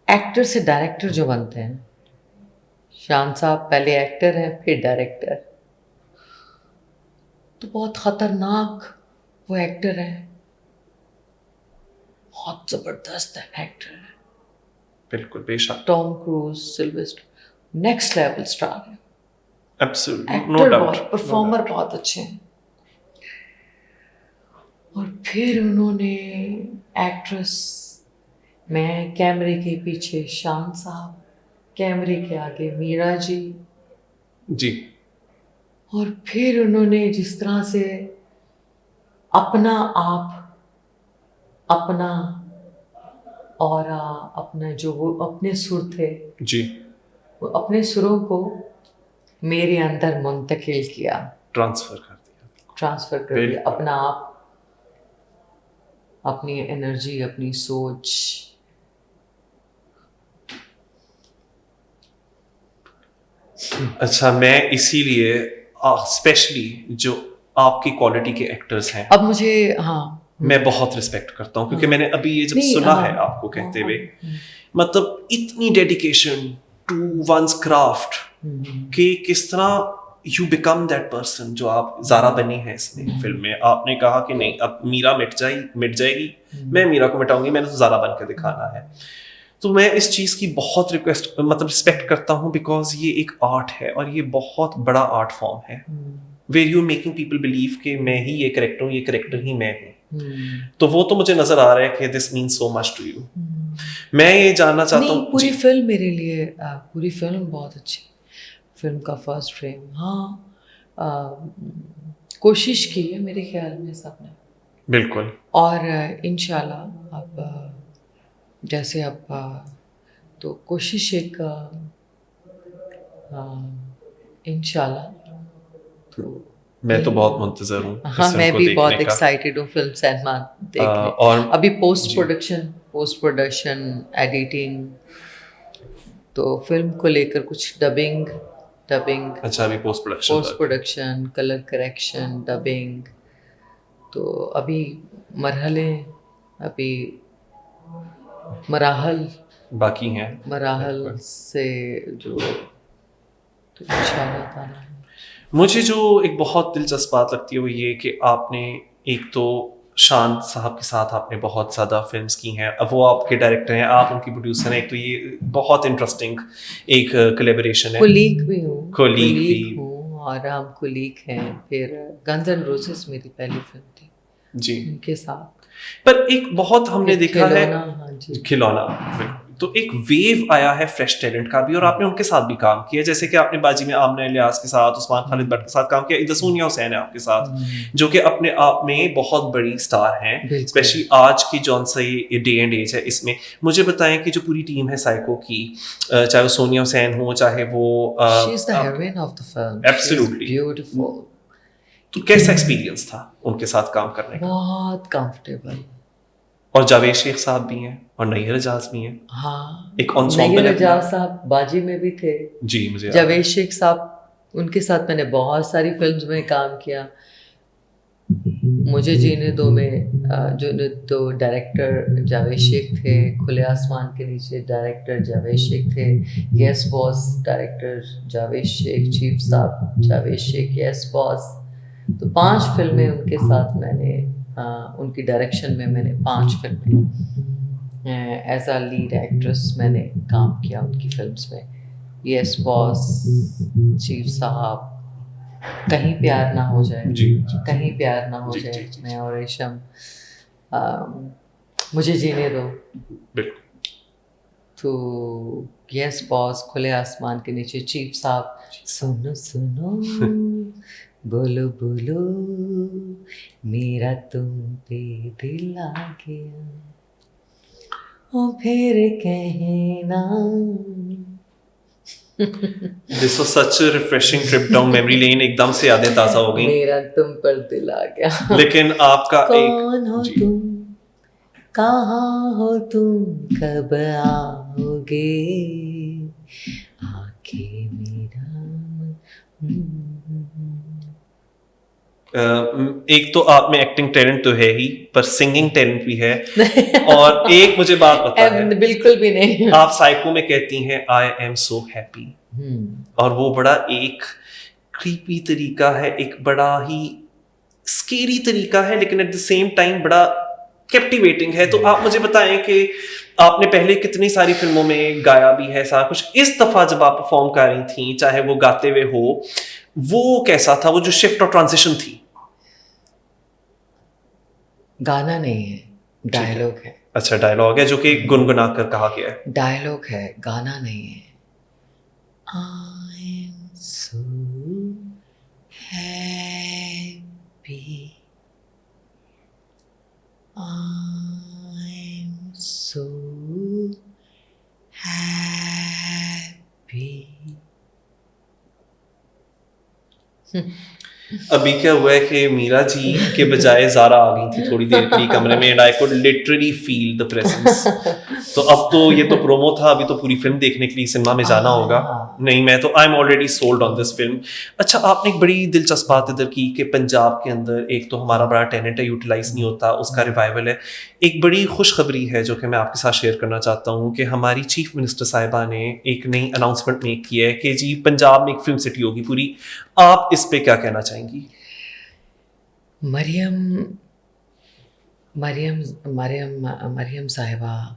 एक्टर से डायरेक्टर जो बनते हैं, शान साहब पहले एक्टर हैं फिर डायरेक्टर, तो बहुत ख़तरनाक वो एक्टर है, बहुत ज़बरदस्त एक्टर है। बिल्कुल, बेशक। Tom cruise, Sylvester, next level star है। एब्सोल्युटली, नो एक्टर डाउट, बहुत, परफॉर्मर बहुत अच्छे हैं। और फिर उन्होंने एक्ट्रेस, मैं कैमरे के पीछे शान साहब, कैमरे के आगे मीरा जी, जी और फिर उन्होंने जिस तरह से अपना आप, अपना और अपना जो वो अपने सुर थे, जी वो अपने सुरों को मेरे अंदर मुंतकिल किया, ट्रांसफर कर दिया। ट्रांसफर कर दिया, बिल्कुल। अपना आप, अपनी एनर्जी, अपनी सोच। अच्छा, मैं इसीलिए स्पेशली जो आपकी क्वालिटी के एक्टर्स हैं, अब मुझे हाँ मैं बहुत रिस्पेक्ट करता हूँ, क्योंकि हाँ। मैंने अभी ये जब नहीं, सुना हाँ, है आपको कहते हाँ, हुए, मतलब इतनी डेडिकेशन टू वंस क्राफ्ट कि किस तरह यू बिकम दैट पर्सन जो आप ज़ारा बनी है इसमें फिल्म में। आपने कहा कि नहीं, अब मीरा मिट जाएगी, मैं मीरा को मिटाऊंगी, मैंने तो ज़ारा बन के दिखाना है। तो मैं इस चीज़ की बहुत रिस्पेक्ट करता हूँ, बिकॉज ये एक आर्ट है और ये बहुत बड़ा आर्ट फॉर्म है, where you making people believe कि मैं ही ये करेक्टर हूँ, ये करेक्टर ही मैं हूँ। तो वो तो मुझे नजर आ रहा है कि this means so much to you. मैं ये जानना चाहता हूँ। पूरी फिल्म मेरे लिए पूरी फिल्म बहुत अच्छी, फिल्म का फर्स्ट फ्रेम, हाँ, कोशिश की है मेरे ख्याल में सबने, बिल्कुल। और इंशाल्लाह अब जैसे अब तो कोशिश एक इंशाल्लाह, तो मैं तो बहुत मुंतजर हूँ इस हाँ, फिल्म मैं को भी देखने बहुत का। एक्साइटेड हूँ फिल्म सलमान देखने। और अभी पोस्ट प्रोडक्शन एडिटिंग, तो फिल्म को लेकर कुछ डबिंग, अच्छा, अभी post production, colour correction, dubbing, तो अभी मरहले, अभी मराहल बाकी हैं। मराहल से जो, तो इंशाल्लाह ताला। मुझे जो एक बहुत दिलचस्प बात लगती है वो ये कि आपने एक तो शान साहब के साथ आपने बहुत ज़्यादा फिल्म्स की हैं, अब वो आपके डायरेक्टर हैं, आप उनकी प्रोड्यूसर हैं, एक तो ये बहुत इंटरेस्टिंग एक कोलेबोरेशन है। कुलीग भी हूँ, कोलीग भी। और हम कुलीग हैं। फिर गन्स एंड रोजेस मेरी पहली फिल्म थी जी। उनके साथ। पर एक बहुत हमने फिर देखा है खिलौना, हाँ जी, खिलौना, बिल्कुल। तो एक वेव आया है फ्रेश टैलेंट का भी, और आपने उनके साथ भी काम किया, जैसे कि आपने बाजी में आमना इलियास के साथ, उस्मान खालिद भट्ट के साथ काम किया, इधर सोनिया हुसैन है आपके साथ, जो कि अपने आप में बहुत बड़ी स्टार हैं, स्पेशली आज की जौन सा ये डे एंड एज है। इसमें मुझे बताएं कि जो पूरी टीम है साइको की, चाहे वो सोनिया हुसैन हो, चाहे वो she is the heroine of the film, absolutely beautiful. तो कैसा एक्सपीरियंस था उनके साथ काम करने का? बहुत कंफर्टेबल। और जावेद शेख साहब भी हैं और नैयर एजाज भी हैं। हाँ, एक ensemble नैयर है पूरा। एजाज साहब बाजी में भी थे। जी, मुझे याद जावेद है। शेख साहब, उनके साथ मैंने बहुत सारी फिल्म्स में काम किया। मुझे जीने दो में जो डायरेक्टर जावेद शेख थे, खुले आसमान के नीचे डायरेक्टर जावेद शेख थे, yes boss director Javed Shaikh, chief साहब जावेद शेख, यस बॉस। तो 5 फिल्में उनके साथ मैंने, उनकी डायरेक्शन में मैंने 5 फिल्में एज अ लीड एक्ट्रेस मैंने काम किया उनकी फिल्म्स में। यस बॉस, चीफ साहब, कहीं प्यार ना हो जाए, जी। कहीं प्यार ना हो जी, जाए, जी, जी, मैं और रेशम, मुझे जीने दो, बिल्कुल। तो यस बॉस, खुले आसमान के नीचे, चीफ साहब, सुनो सुनो बोलो बोलो मेरा तुम पे दिल आ गया, ओ फिर कहना। This was such a refreshing trip down memory lane, एकदम से यादें ताज़ा हो गई। मेरा तुम पर दिल आ गया। लेकिन आपका कौन हो जी। तुम, कहाँ हो तुम, कब आओगे, आके मेरा एक तो आप में एक्टिंग टैलेंट तो है ही, पर सिंगिंग टैलेंट भी है। और एक मुझे बात पता है, बिल्कुल भी नहीं। आप साइको में कहती हैं आई एम सो हैप्पी, और वो बड़ा एक क्रीपी तरीका है, एक बड़ा ही स्केरी तरीका है, लेकिन एट द सेम टाइम बड़ा कैप्टिवेटिंग है। तो आप मुझे बताएं कि आपने पहले कितनी सारी फिल्मों में गाया भी है सारा कुछ, इस दफा जब आप परफॉर्म कर रही थी, चाहे वो गाते हुए हो, वो कैसा था, वो जो शिफ्ट और ट्रांजिशन थी? गाना नहीं है, डायलॉग है। अच्छा, डायलॉग है जो कि गुनगुना कर कहा गया है। डायलॉग है, गाना नहीं है। I am so happy, I am so happy. अभी क्या हुआ है कि मीरा जी के बजाय ज़ारा आ गई थी थोड़ी देर के लिए कमरे में, and I could literally feel the presence. तो अब तो ये तो प्रोमो था, अभी तो पूरी फिल्म देखने के लिए सिनेमा में जाना होगा। हाँ। नहीं, मैं तो I am already sold on this film. अच्छा, आपने एक बड़ी दिलचस्प बात इधर की कि पंजाब के अंदर एक तो हमारा बड़ा टैलेंट है, यूटिलाइज नहीं होता, उसका रिवाइवल है। एक बड़ी खुशखबरी है जो कि मैं आपके साथ शेयर करना चाहता हूँ कि हमारी चीफ मिनिस्टर साहिबा ने एक नई अनाउंसमेंट मेक की है कि जी पंजाब में एक फिल्म सिटी होगी पूरी। आप इस पे क्या कहना चाहेंगी? मरियम मरियम मरियम मरियम साहिबा,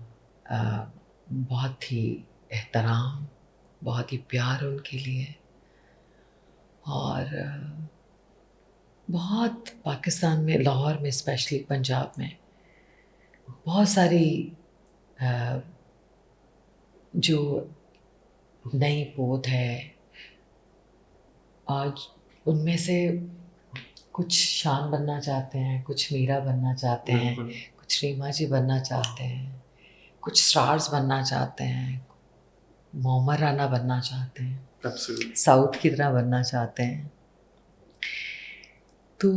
बहुत ही एहतराम, बहुत ही प्यार उनके लिए। और बहुत पाकिस्तान में, लाहौर में, स्पेशली पंजाब में बहुत सारी अ, जो नई पोत है, आज उनमें से कुछ शान बनना चाहते हैं, कुछ मीरा बनना चाहते हैं, बिल्कुल। कुछ रीमा जी बनना चाहते हैं, कुछ स्टार्स बनना चाहते हैं, मोहम्मद राना बनना चाहते हैं, Absolutely. साउथ की तरह बनना चाहते हैं। तो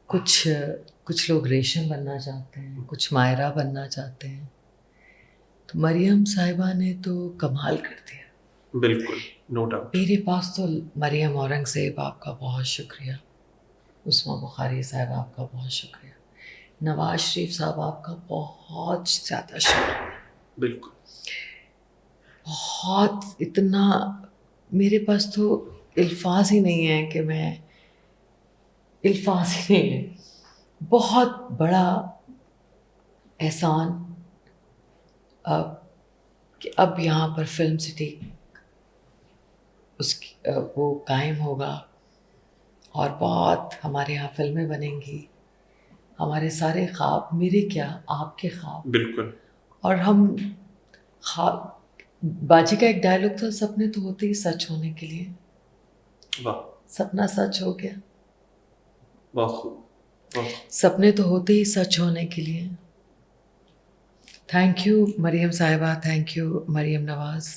कुछ कुछ लोग रेशम बनना चाहते हैं, कुछ मायरा बनना चाहते हैं। तो मरियम साहिबा ने तो कमाल कर दिया। बिल्कुल, नो डाउट। मेरे पास तो मरियम औरंगज़ेब आपका बहुत शुक्रिया, उस्मा बुखारी साहब आपका बहुत शुक्रिया, नवाज शरीफ साहब आपका बहुत ज़्यादा शुक्रिया। बिल्कुल। बहुत, इतना मेरे पास तो अल्फाज ही नहीं है कि मैं, अल्फाज ही नहीं है। बहुत बड़ा एहसान अब कि अब यहाँ पर फिल्म सिटी उसकी वो कायम होगा, और बहुत हमारे यहाँ फिल्में बनेंगी। हमारे सारे ख्वाब, मेरे क्या आपके ख्वाब, बिल्कुल। और हम ख्वाब, बाजी का एक डायलॉग था, सपने तो होते ही सच होने के लिए। वाह, सपना सच हो गया, बहुत खूब, बहुत खूब। सपने तो होते ही सच होने के लिए। थैंक यू मरियम साहिबा, thank you Mariam Nawaz,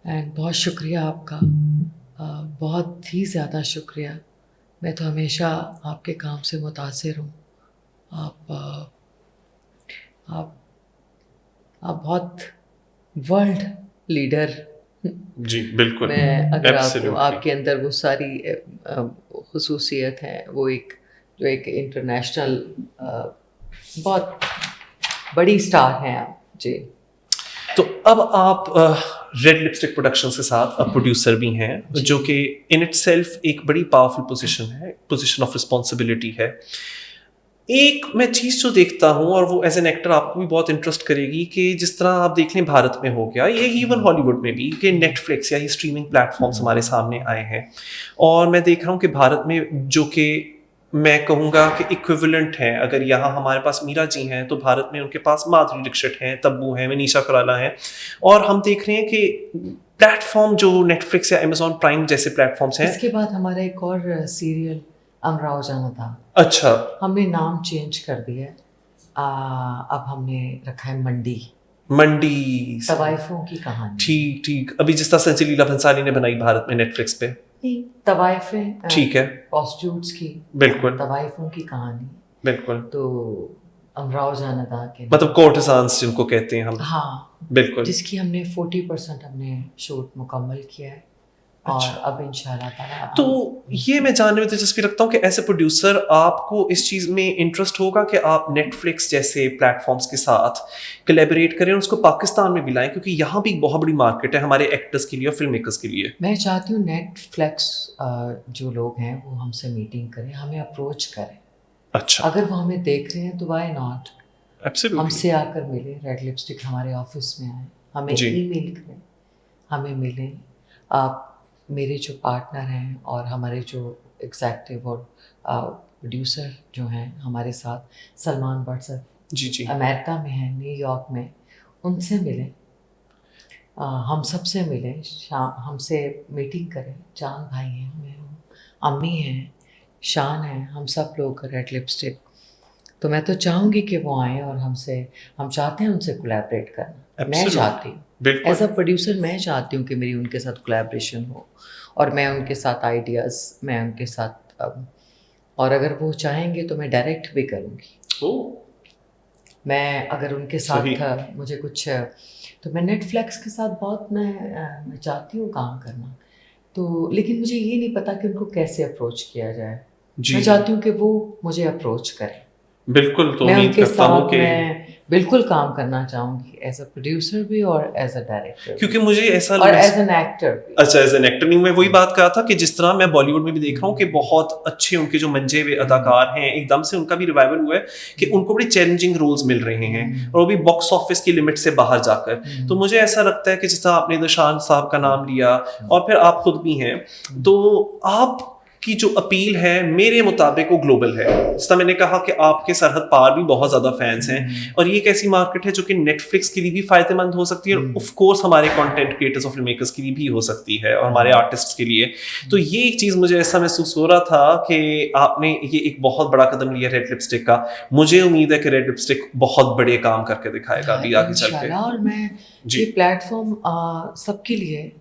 and बहुत शुक्रिया आपका, बहुत ही ज़्यादा शुक्रिया। मैं तो हमेशा आपके काम से मुतासिर हूँ। आप आप आप बहुत वर्ल्ड लीडर। जी, बिल्कुल। मैं अगर आपको, एब्सोल्युटली। आपके अंदर वो सारी खसूसियत है, वो एक जो एक इंटरनेशनल बहुत बड़ी स्टार हैं आप जी। तो अब आप रेड लिपस्टिक प्रोडक्शंस के साथ अब प्रोड्यूसर भी हैं, जी। जो कि इन इटसेल्फ एक बड़ी पावरफुल पोजीशन है, पोजीशन ऑफ रिस्पॉन्सिबिलिटी है। एक मैं चीज़ जो देखता हूँ, और वो एज एन एक्टर आपको भी बहुत इंटरेस्ट करेगी, कि जिस तरह आप देख लें भारत में हो गया, ये इवन हॉलीवुड में भी, कि नेटफ्लिक्स या ये स्ट्रीमिंग प्लेटफॉर्म्स हमारे सामने आए हैं, और मैं देख रहा हूँ कि भारत में जो कि मैं कहूँगा कि इक्विवेलेंट हैं, अगर यहाँ हमारे पास मीरा जी हैं तो भारत में उनके पास माधुरी दीक्षित हैं, तब्बू हैं, मनीषा कोइराला हैं, और हम देख रहे हैं कि प्लेटफॉर्म जो नेटफ्लिक्स या अमेजॉन प्राइम जैसे प्लेटफॉर्म्स हैं। इसके बाद हमारा एक और सीरियल अमराव जाना था, अच्छा, हमने नाम चेंज कर दिया है। अब हमने रखा है मंडी, मंडी। तवाइफों की कहानी। ठीक ठीक, अभी जिस तरह संजीलीला भंसाली ने बनाई भारत में नेटफ्लिक्स पे। नहीं, तवाइफें, ठीक है। प्रॉस्टिट्यूट्स की, बिल्कुल। तवाइफों की कहानी। बिल्कुल। तो अमराव जानदा के, मतलब कोर्टिसान्स जिनको कहते हैं हम। हाँ, बिल्कुल। जिसकी हमने 40% हमने शूट मुकम्मल किया है, और अच्छा। अब इंशाल्लाह ताला तो ये मैं जानने में दिलचस्पी रखता हूँ कि एज ए प्रोड्यूसर आपको इस चीज़ में इंटरेस्ट होगा कि आप नेटफ्लिक्स जैसे प्लेटफॉर्म्स के साथ कोलैबोरेट करें और उसको पाकिस्तान में भी लाएं, क्योंकि यहाँ भी एक बहुत बड़ी मार्केट है हमारे एक्टर्स के लिए और फिल्म मेकर्स के लिए। मैं चाहती हूँ नेटफ्लिक्स जो लोग हैं वो हमसे मीटिंग करें, हमें अप्रोच करें। अच्छा। अगर वो हमें देख रहे हैं तो वाई नॉट, एब्सोल्युटली। हमसे आकर मिले, रेड लिपस्टिक हमारे ऑफिस में आए, हमें जी। ईमेल करें, हमें मिलें। आप मेरे जो पार्टनर हैं और हमारे जो एग्जेक्टिव और प्रोड्यूसर जो हैं हमारे साथ, सलमान भट्ट सर जी। अमेरिका में हैं, न्यूयॉर्क में, उनसे मिलें, हम सबसे मिलें, हमसे मीटिंग करें। चांद भाई हैं, मैं हूँ, अम्मी हैं, शान है, हम सब लोग रेड लिपस्टिक। तो मैं तो चाहूँगी कि वो आएँ और हम चाहते हैं उनसे कोलैबोरेट करना। मैं चाहती हूँ, बिल्कुल। एज़ अ प्रोड्यूसर मैं चाहती हूँ कि मेरी उनके साथ कोलैबोरेशन हो, और मैं उनके साथ आइडियाज़, मैं उनके साथ और अगर वो चाहेंगे तो मैं डायरेक्ट भी करूँगी। ओह! मैं अगर उनके सही। साथ मुझे कुछ, तो मैं नेटफ्लिक्स के साथ बहुत मैं चाहती हूँ काम करना। तो लेकिन मुझे ये नहीं पता कि उनको कैसे अप्रोच किया जाए। मैं जी, चाहती हूँ कि वो मुझे अप्रोच करें। बिल्कुल, तो मैं उम्मीद उनके करता हूँ साथ कि मैं बिल्कुल काम करना चाहूँगी, एज़ अ प्रोड्यूसर भी और एज़ अ डायरेक्टर भी क्योंकि मुझे ऐसा और महस एज़ एन एक्टर भी। अच्छा एज़ एन एक्टर नहीं, मैं वही बात कर रहा था कि जिस तरह मैं बॉलीवुड में भी देख रहा हूँ कि बहुत अच्छे उनके जो मंजे हुए अदाकार हैं, एकदम से उनका भी रिवाइवल हुआ है कि उनको बड़े चैलेंजिंग रोल्स मिल रहे हैं, और वो भी बॉक्स ऑफिस की लिमिट से बाहर जाकर। तो मुझे ऐसा लगता है कि जिस तरह आपने दिलशान साहब का नाम लिया, और फिर आप खुद भी हैं, तो आप की जो अपील है मेरे मुताबिक वो ग्लोबल है। जिस तरह मैंने कहा कि आपके सरहद पार भी बहुत ज़्यादा फैंस हैं, और ये एक ऐसी मार्केट है जो कि नेटफ्लिक्स के लिए भी फ़ायदेमंद हो सकती है, और ऑफ कोर्स हमारे कंटेंट क्रिएटर्स और फिल्म मेकर्स के लिए भी हो सकती है, और हमारे आर्टिस्ट्स के लिए। तो ये एक चीज़ मुझे ऐसा महसूस हो रहा था कि आपने ये एक बहुत बड़ा कदम लिया रेड लिपस्टिक का। मुझे उम्मीद है कि रेड लिपस्टिक बहुत बड़े काम करके दिखाएगा हाँ, अभी आगे चल के। इंशाल्लाह। और मैं जी। ये प्लेटफॉर्म सबके लिए,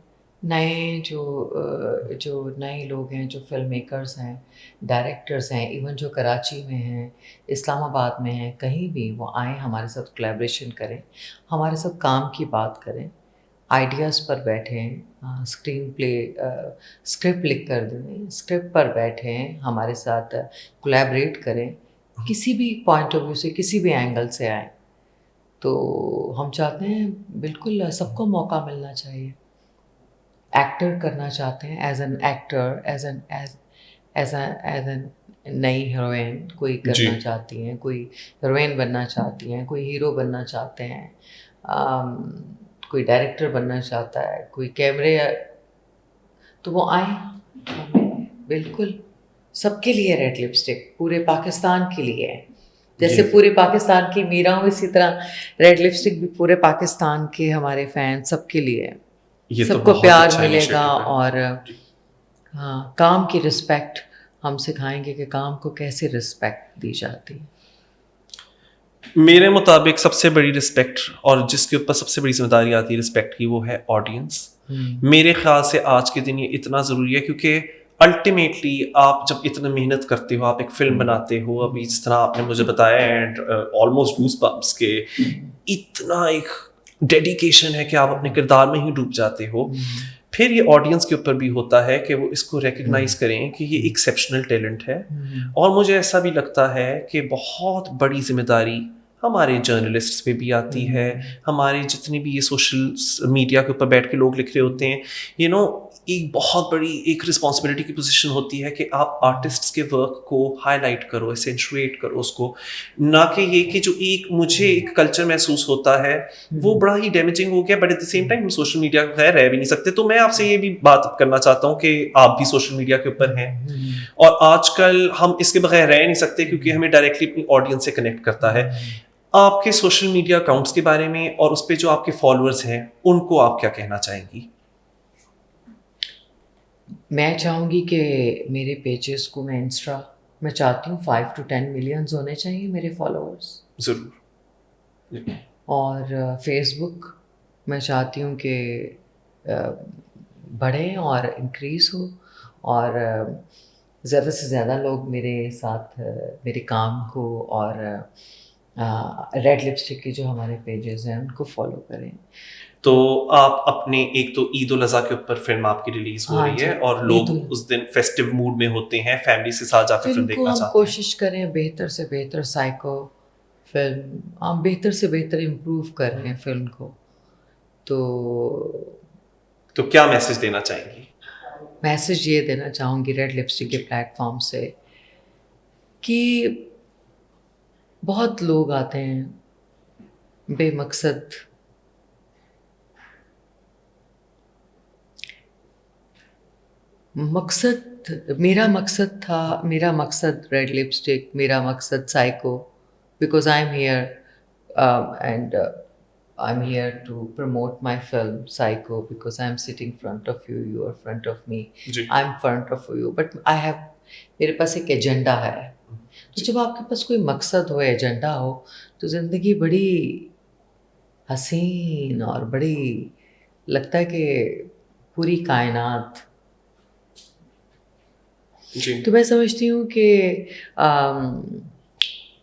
नए जो नए लोग हैं, जो फिल्म मेकर्स हैं, डायरेक्टर्स हैं, इवन जो कराची में हैं, इस्लामाबाद में हैं, कहीं भी वो आएँ, हमारे साथ कोलैबोरेशन करें, हमारे साथ काम की बात करें, आइडियाज़ पर बैठें, स्क्रीन प्ले स्क्रिप्ट लिख कर दें, स्क्रिप्ट पर बैठें, हमारे साथ कोलैबोरेट करें, किसी भी पॉइंट ऑफ व्यू से, किसी भी एंगल से आएँ। तो हम चाहते हैं बिल्कुल सबको मौका मिलना चाहिए। एक्टर करना चाहते हैं, as an actor, as an नई हीरोइन कोई जी। करना चाहती हैं, कोई हीरोइन बनना चाहती हैं, कोई हीरो बनना चाहते हैं, अम, कोई डायरेक्टर बनना चाहता है, कोई कैमरे, तो वो आएँ। हमें बिल्कुल सबके लिए रेड लिपस्टिक, पूरे पाकिस्तान के लिए है। जैसे ये पूरे पाकिस्तान की मीरा हूँ, इसी तरह रेड लिपस्टिक भी पूरे पाकिस्तान के हमारे फैन सबके लिए है। ये तो सबको बहुत प्यार अच्छा मिलेगा, इनिशिएटिव है। और जी। हाँ, काम की रिस्पेक्ट हम सिखाएँगे कि काम को कैसे रिस्पेक्ट दी जाती है। मेरे मुताबिक सबसे बड़ी रिस्पेक्ट, और जिसके ऊपर सबसे बड़ी जिम्मेदारी आती है रिस्पेक्ट की, वो है ऑडियंस। मेरे ख्याल से आज के दिन ये इतना ज़रूरी है, क्योंकि अल्टीमेटली आप जब इतना मेहनत करते हो, आप एक फिल्म बनाते हो, अभी जिस तरह आपने मुझे बताया, एंड ऑलमोस्ट गूज बम्प्स के, इतना एक डेडिकेशन है कि आप अपने किरदार में ही डूब जाते हो। फिर ये ऑडियंस के ऊपर भी होता है कि वो इसको रिकग्नाइज करें कि ये एक्सेप्शनल टैलेंट है। और मुझे ऐसा भी लगता है कि बहुत बड़ी जिम्मेदारी हमारे जर्नलिस्ट्स पे भी आती है, हमारे जितने भी ये सोशल मीडिया के ऊपर बैठ के लोग लिख रहे होते हैं, यू नो, एक बहुत बड़ी एक रिस्पॉन्सिबिलिटी की पोजीशन होती है कि आप आर्टिस्ट्स के वर्क को हाईलाइट करो, एसेंचुएट करो उसको, ना कि ये कि जो एक मुझे एक कल्चर महसूस होता है वो बड़ा ही डैमेजिंग हो गया। But at the same time हम सोशल मीडिया के बगैर रह भी नहीं सकते। तो मैं आपसे ये भी बात करना चाहता हूँ कि आप भी सोशल मीडिया के ऊपर हैं, और आजकल हम इसके बगैर रह नहीं सकते, क्योंकि हमें डायरेक्टली अपनी ऑडियंस से कनेक्ट करता है। आपके सोशल मीडिया अकाउंट्स के बारे में और उस पे जो आपके फॉलोअर्स हैं, उनको आप क्या कहना चाहेंगी? मैं चाहूँगी कि मेरे पेजेस को, मैं चाहती हूँ 5 to 10 मिलियंस होने चाहिए मेरे फॉलोअर्स। ज़रूर। और फेसबुक मैं चाहती हूँ कि बढ़े और इंक्रीज़ हो, और ज़्यादा से ज़्यादा लोग मेरे साथ मेरे काम को, और रेड लिपस्टिक के जो हमारे पेजेस हैं उनको फॉलो करें। तो आप अपने, एक तो ईद उल अज़हा के ऊपर फिल्म आपकी रिलीज हो हाँ रही जी, है, और ईद लोग उल उस दिन फेस्टिव मूड में होते हैं, फैमिली से साथ जाकर फिल्म फ़िल्म को देखना हम चाहते हैं। कोशिश करें बेहतर से बेहतर, साइको फ़िल्म हम बेहतर से बेहतर इम्प्रूव कर रहे हैं फ़िल्म को। तो तो क्या मैसेज देना चाहेंगी? मैसेज ये देना चाहूँगी रेड लिपस्टिक के जी। प्लेटफ़ॉर्म से, कि बहुत लोग आते हैं बेमकसद, मेरा मकसद रेड लिपस्टिक, मेरा मकसद psycho because I'm here and I'm here to promote my film Psycho because I'm sitting front of you, you are front of me, जी I'm front of you, but I have मेरे पास एक agenda है. तो जब आपके पास कोई मकसद हो, एजेंडा हो, तो ज़िंदगी बड़ी हसीन और बड़ी लगता है कि पूरी कायनात. जी तो मैं समझती हूँ कि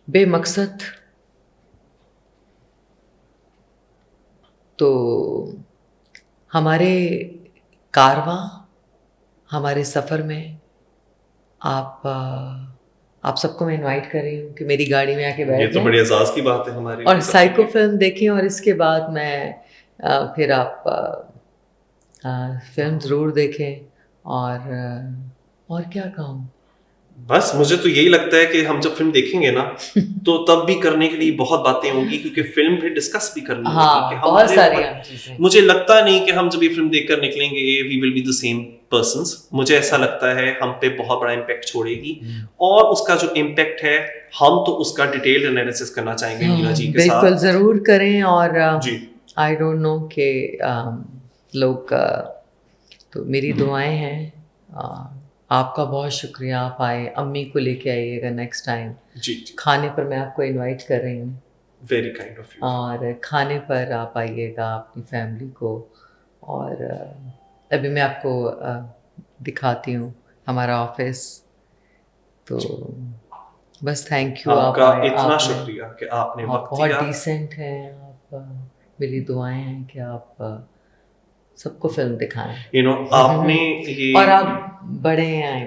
बेमकसद तो हमारे कारवां, हमारे सफ़र में आप सबको मैं इनवाइट कर रही हूँ कि मेरी गाड़ी में आके ये बैठ तो जाएं बड़ी एहसास की बात है हमारे और लिए सबके साइको लिए। फिल्म देखें, और इसके बाद मैं फिर आप फिल्म ज़रूर देखें. और क्या कहूँ. बस मुझे तो यही लगता है कि हम जब फिल्म देखेंगे ना तो तब भी करने के लिए बहुत बातें होंगी, क्योंकि फिल्म भी डिस्कस भी करनी होगी हाँ, कि बहुत हमारे सारी ऊपर- हम चीज़ें. मुझे लगता नहीं कि हम जब ये फिल्म देखकर निकलेंगे we will be the same persons. मुझे ऐसा लगता है हम पे बहुत बड़ा इम्पैक्ट छोड़ेगी, और उसका जो इम्पैक्ट है हम तो उसका डिटेल्ड एनालिसिस करना चाहेंगे मीरा जी के बिल्कुल साथ. ज़रूर करें. और जी आई डोंट नो कि लोग तो मेरी दुआएं हैं. आपका बहुत शुक्रिया, आप आए, अम्मी को लेके आइएगा नेक्स्ट टाइम. जी जी खाने पर मैं आपको इनवाइट कर रही हूँ, वेरी काइंड ऑफ यू. और खाने पर आप आइएगा अपनी फैमिली को. और अभी मैं आपको दिखाती हूँ हमारा ऑफिस. तो बस थैंक यू. आपका आप आए, इतना आपने- शुक्रिया कि आपने आप वक्त बहुत दिया. डिसेंट हैं. आप मेरी दुआएं हैं कि आप सबको फिल्म दिखाएं. यू नो आपने ये और आप बड़े आए.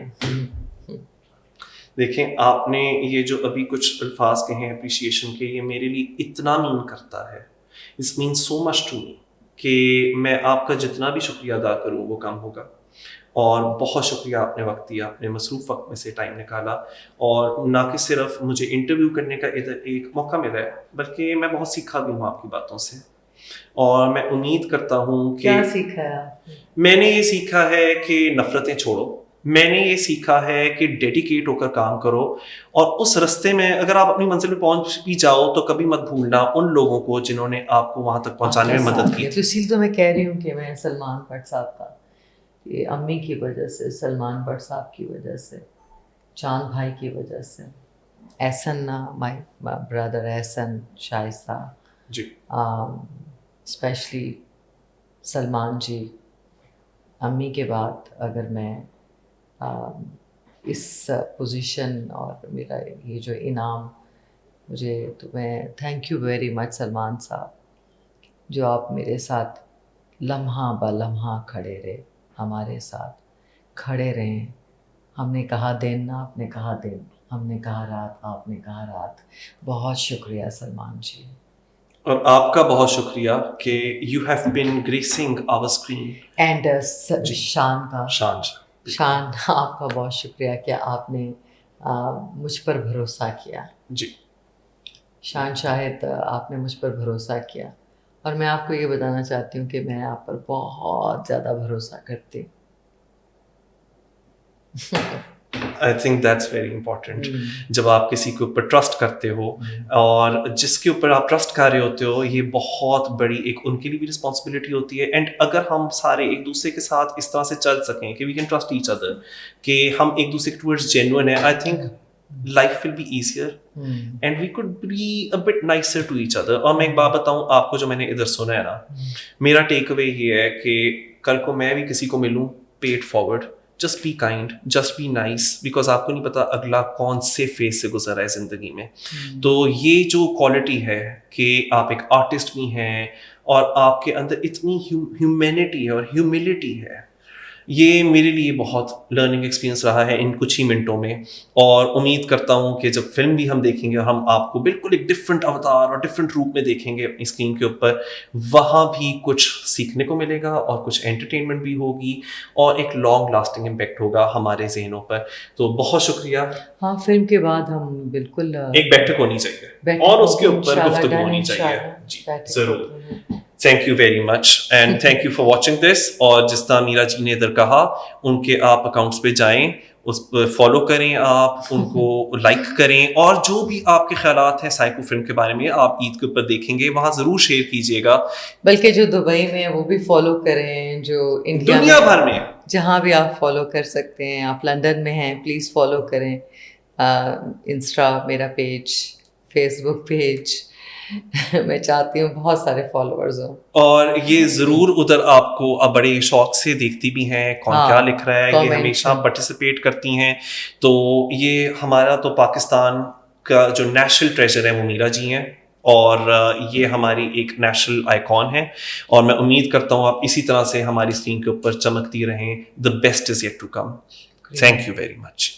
देखें, आपने ये जो अभी कुछ अल्फाज कहे हैं अप्रिसिएशन के, ये मेरे लिए इतना मीन करता है. It's mean so much to me कि मैं आपका जितना भी शुक्रिया अदा करूँ वो कम होगा. और बहुत शुक्रिया, आपने वक्त दिया, आपने मसरूफ़ वक्त में से टाइम निकाला, और ना कि सिर्फ मुझे इंटरव्यू करने का इधर एक मौका मिला है, बल्कि मैं बहुत सीखा भी हूँ आपकी बातों से. और मैं उम्मीद करता हूँ कि क्या सीखा है आपने? मैंने ये सीखा है कि नफ़रतें छोड़ो. मैंने ये सीखा है कि डेडिकेट होकर काम करो, और उस रास्ते में अगर आप अपनी मंजिल पे पहुंच भी जाओ तो कभी मत भूलना उन लोगों को जिन्होंने आपको वहां तक पहुंचाने में आपका मदद साथ की दिया. थी. तो इसीलिए तो मैं कह रही हूँ कि मैं सलमान भट्ट साहब का, ये अम्मी की वजह से, सलमान भट्ट साहब की वजह से, चांद भाई की वजह से, Ehsan, my brother Ehsan, Shaista, ji specially Salman ji. अम्मी के बाद अगर मैं इस पोजीशन और मेरा ये जो इनाम मुझे, तो मैं thank you very much Salman साहब, जो आप मेरे साथ लम्हा ब लम्हा खड़े रहे, हमारे साथ खड़े रहें. हमने कहा दिन, आपने कहा दिन, हमने कहा रात, आपने कहा रात. बहुत शुक्रिया सलमान जी. और आपका बहुत शुक्रिया कि you have been gracing our screen. And Shaan, आपका बहुत शुक्रिया कि आपने मुझ पर भरोसा किया. जी शान शाहिद, आपने मुझ पर भरोसा किया, और मैं आपको ये बताना चाहती हूँ कि मैं आप पर बहुत ज़्यादा भरोसा करती हूँ. I think that's very important. जब आप किसी के ऊपर ट्रस्ट करते हो, और जिसके ऊपर आप ट्रस्ट कर रहे होते हो, ये बहुत बड़ी एक उनके लिए भी रिस्पॉन्सिबिलिटी होती है. एंड अगर हम सारे एक दूसरे के साथ इस तरह से चल सकें कि we can trust each other, कि हम एक दूसरे के टूवर्ड्स जेन्युइन है, I think life will be easier and we could be a bit nicer to each other. और मैं एक बात बताऊं आपको, जो मैंने इधर सुना है ना, मेरा टेक अवे ये है कि कल को मैं भी किसी को मिलूं, पे it forward, just be kind, just be nice, because आपको नहीं पता अगला कौन से फेज से गुजर रहा है जिंदगी में. तो ये जो क्वालिटी है कि आप एक आर्टिस्ट भी हैं और आपके अंदर इतनी ह्यूमैनिटी है और ह्यूमिलिटी है, ये मेरे लिए बहुत लर्निंग एक्सपीरियंस रहा है इन कुछ ही मिनटों में. और उम्मीद करता हूँ कि जब फिल्म भी हम देखेंगे और हम आपको बिल्कुल एक डिफरेंट अवतार और डिफरेंट रूप में देखेंगे अपनी स्क्रीन के ऊपर, वहाँ भी कुछ सीखने को मिलेगा और कुछ एंटरटेनमेंट भी होगी और एक लॉन्ग लास्टिंग इम्पैक्ट होगा हमारे जहनों पर. तो बहुत शुक्रिया. हाँ, फिल्म के बाद हम बिल्कुल एक बैठक होनी चाहिए और उसके ऊपर गुफ्तगू होनी चाहिए. जी जरूर. Thank you very much and thank you for watching this. और जिस तरह मीरा जी ने इधर कहा, उनके आप अकाउंट्स पे जाएं, उस पर फॉलो करें, आप उनको लाइक करें, और जो भी आपके ख्यालात हैं साइको फिल्म के बारे में आप ईद के ऊपर देखेंगे वहाँ ज़रूर शेयर कीजिएगा। बल्कि जो दुबई में है वो भी फॉलो करें, जो इंडिया दुनिया में भर में जहाँ भी आप फॉलो कर सकते हैं। आप लंदन में हैं, प्लीज़ फॉलो करें इंस्टा मेरा पेज, फेसबुक पेज। मैं चाहती हूँ बहुत सारे फॉलोअर्स हों। और ये ज़रूर उधर आपको अब बड़े शौक से देखती भी हैं कौन क्या हाँ, लिख रहा है, ये कमेंट्स हमेशा में। पार्टिसिपेट करती हैं। तो ये हमारा तो पाकिस्तान का जो नेशनल ट्रेजर है वो मीरा जी हैं, और ये हमारी एक नेशनल आइकॉन है, और मैं उम्मीद करता हूँ आप इसी तरह से हमारी स्क्रीन के ऊपर चमकती रहें। The best is yet to come. शुक्रिया। Thank you very much.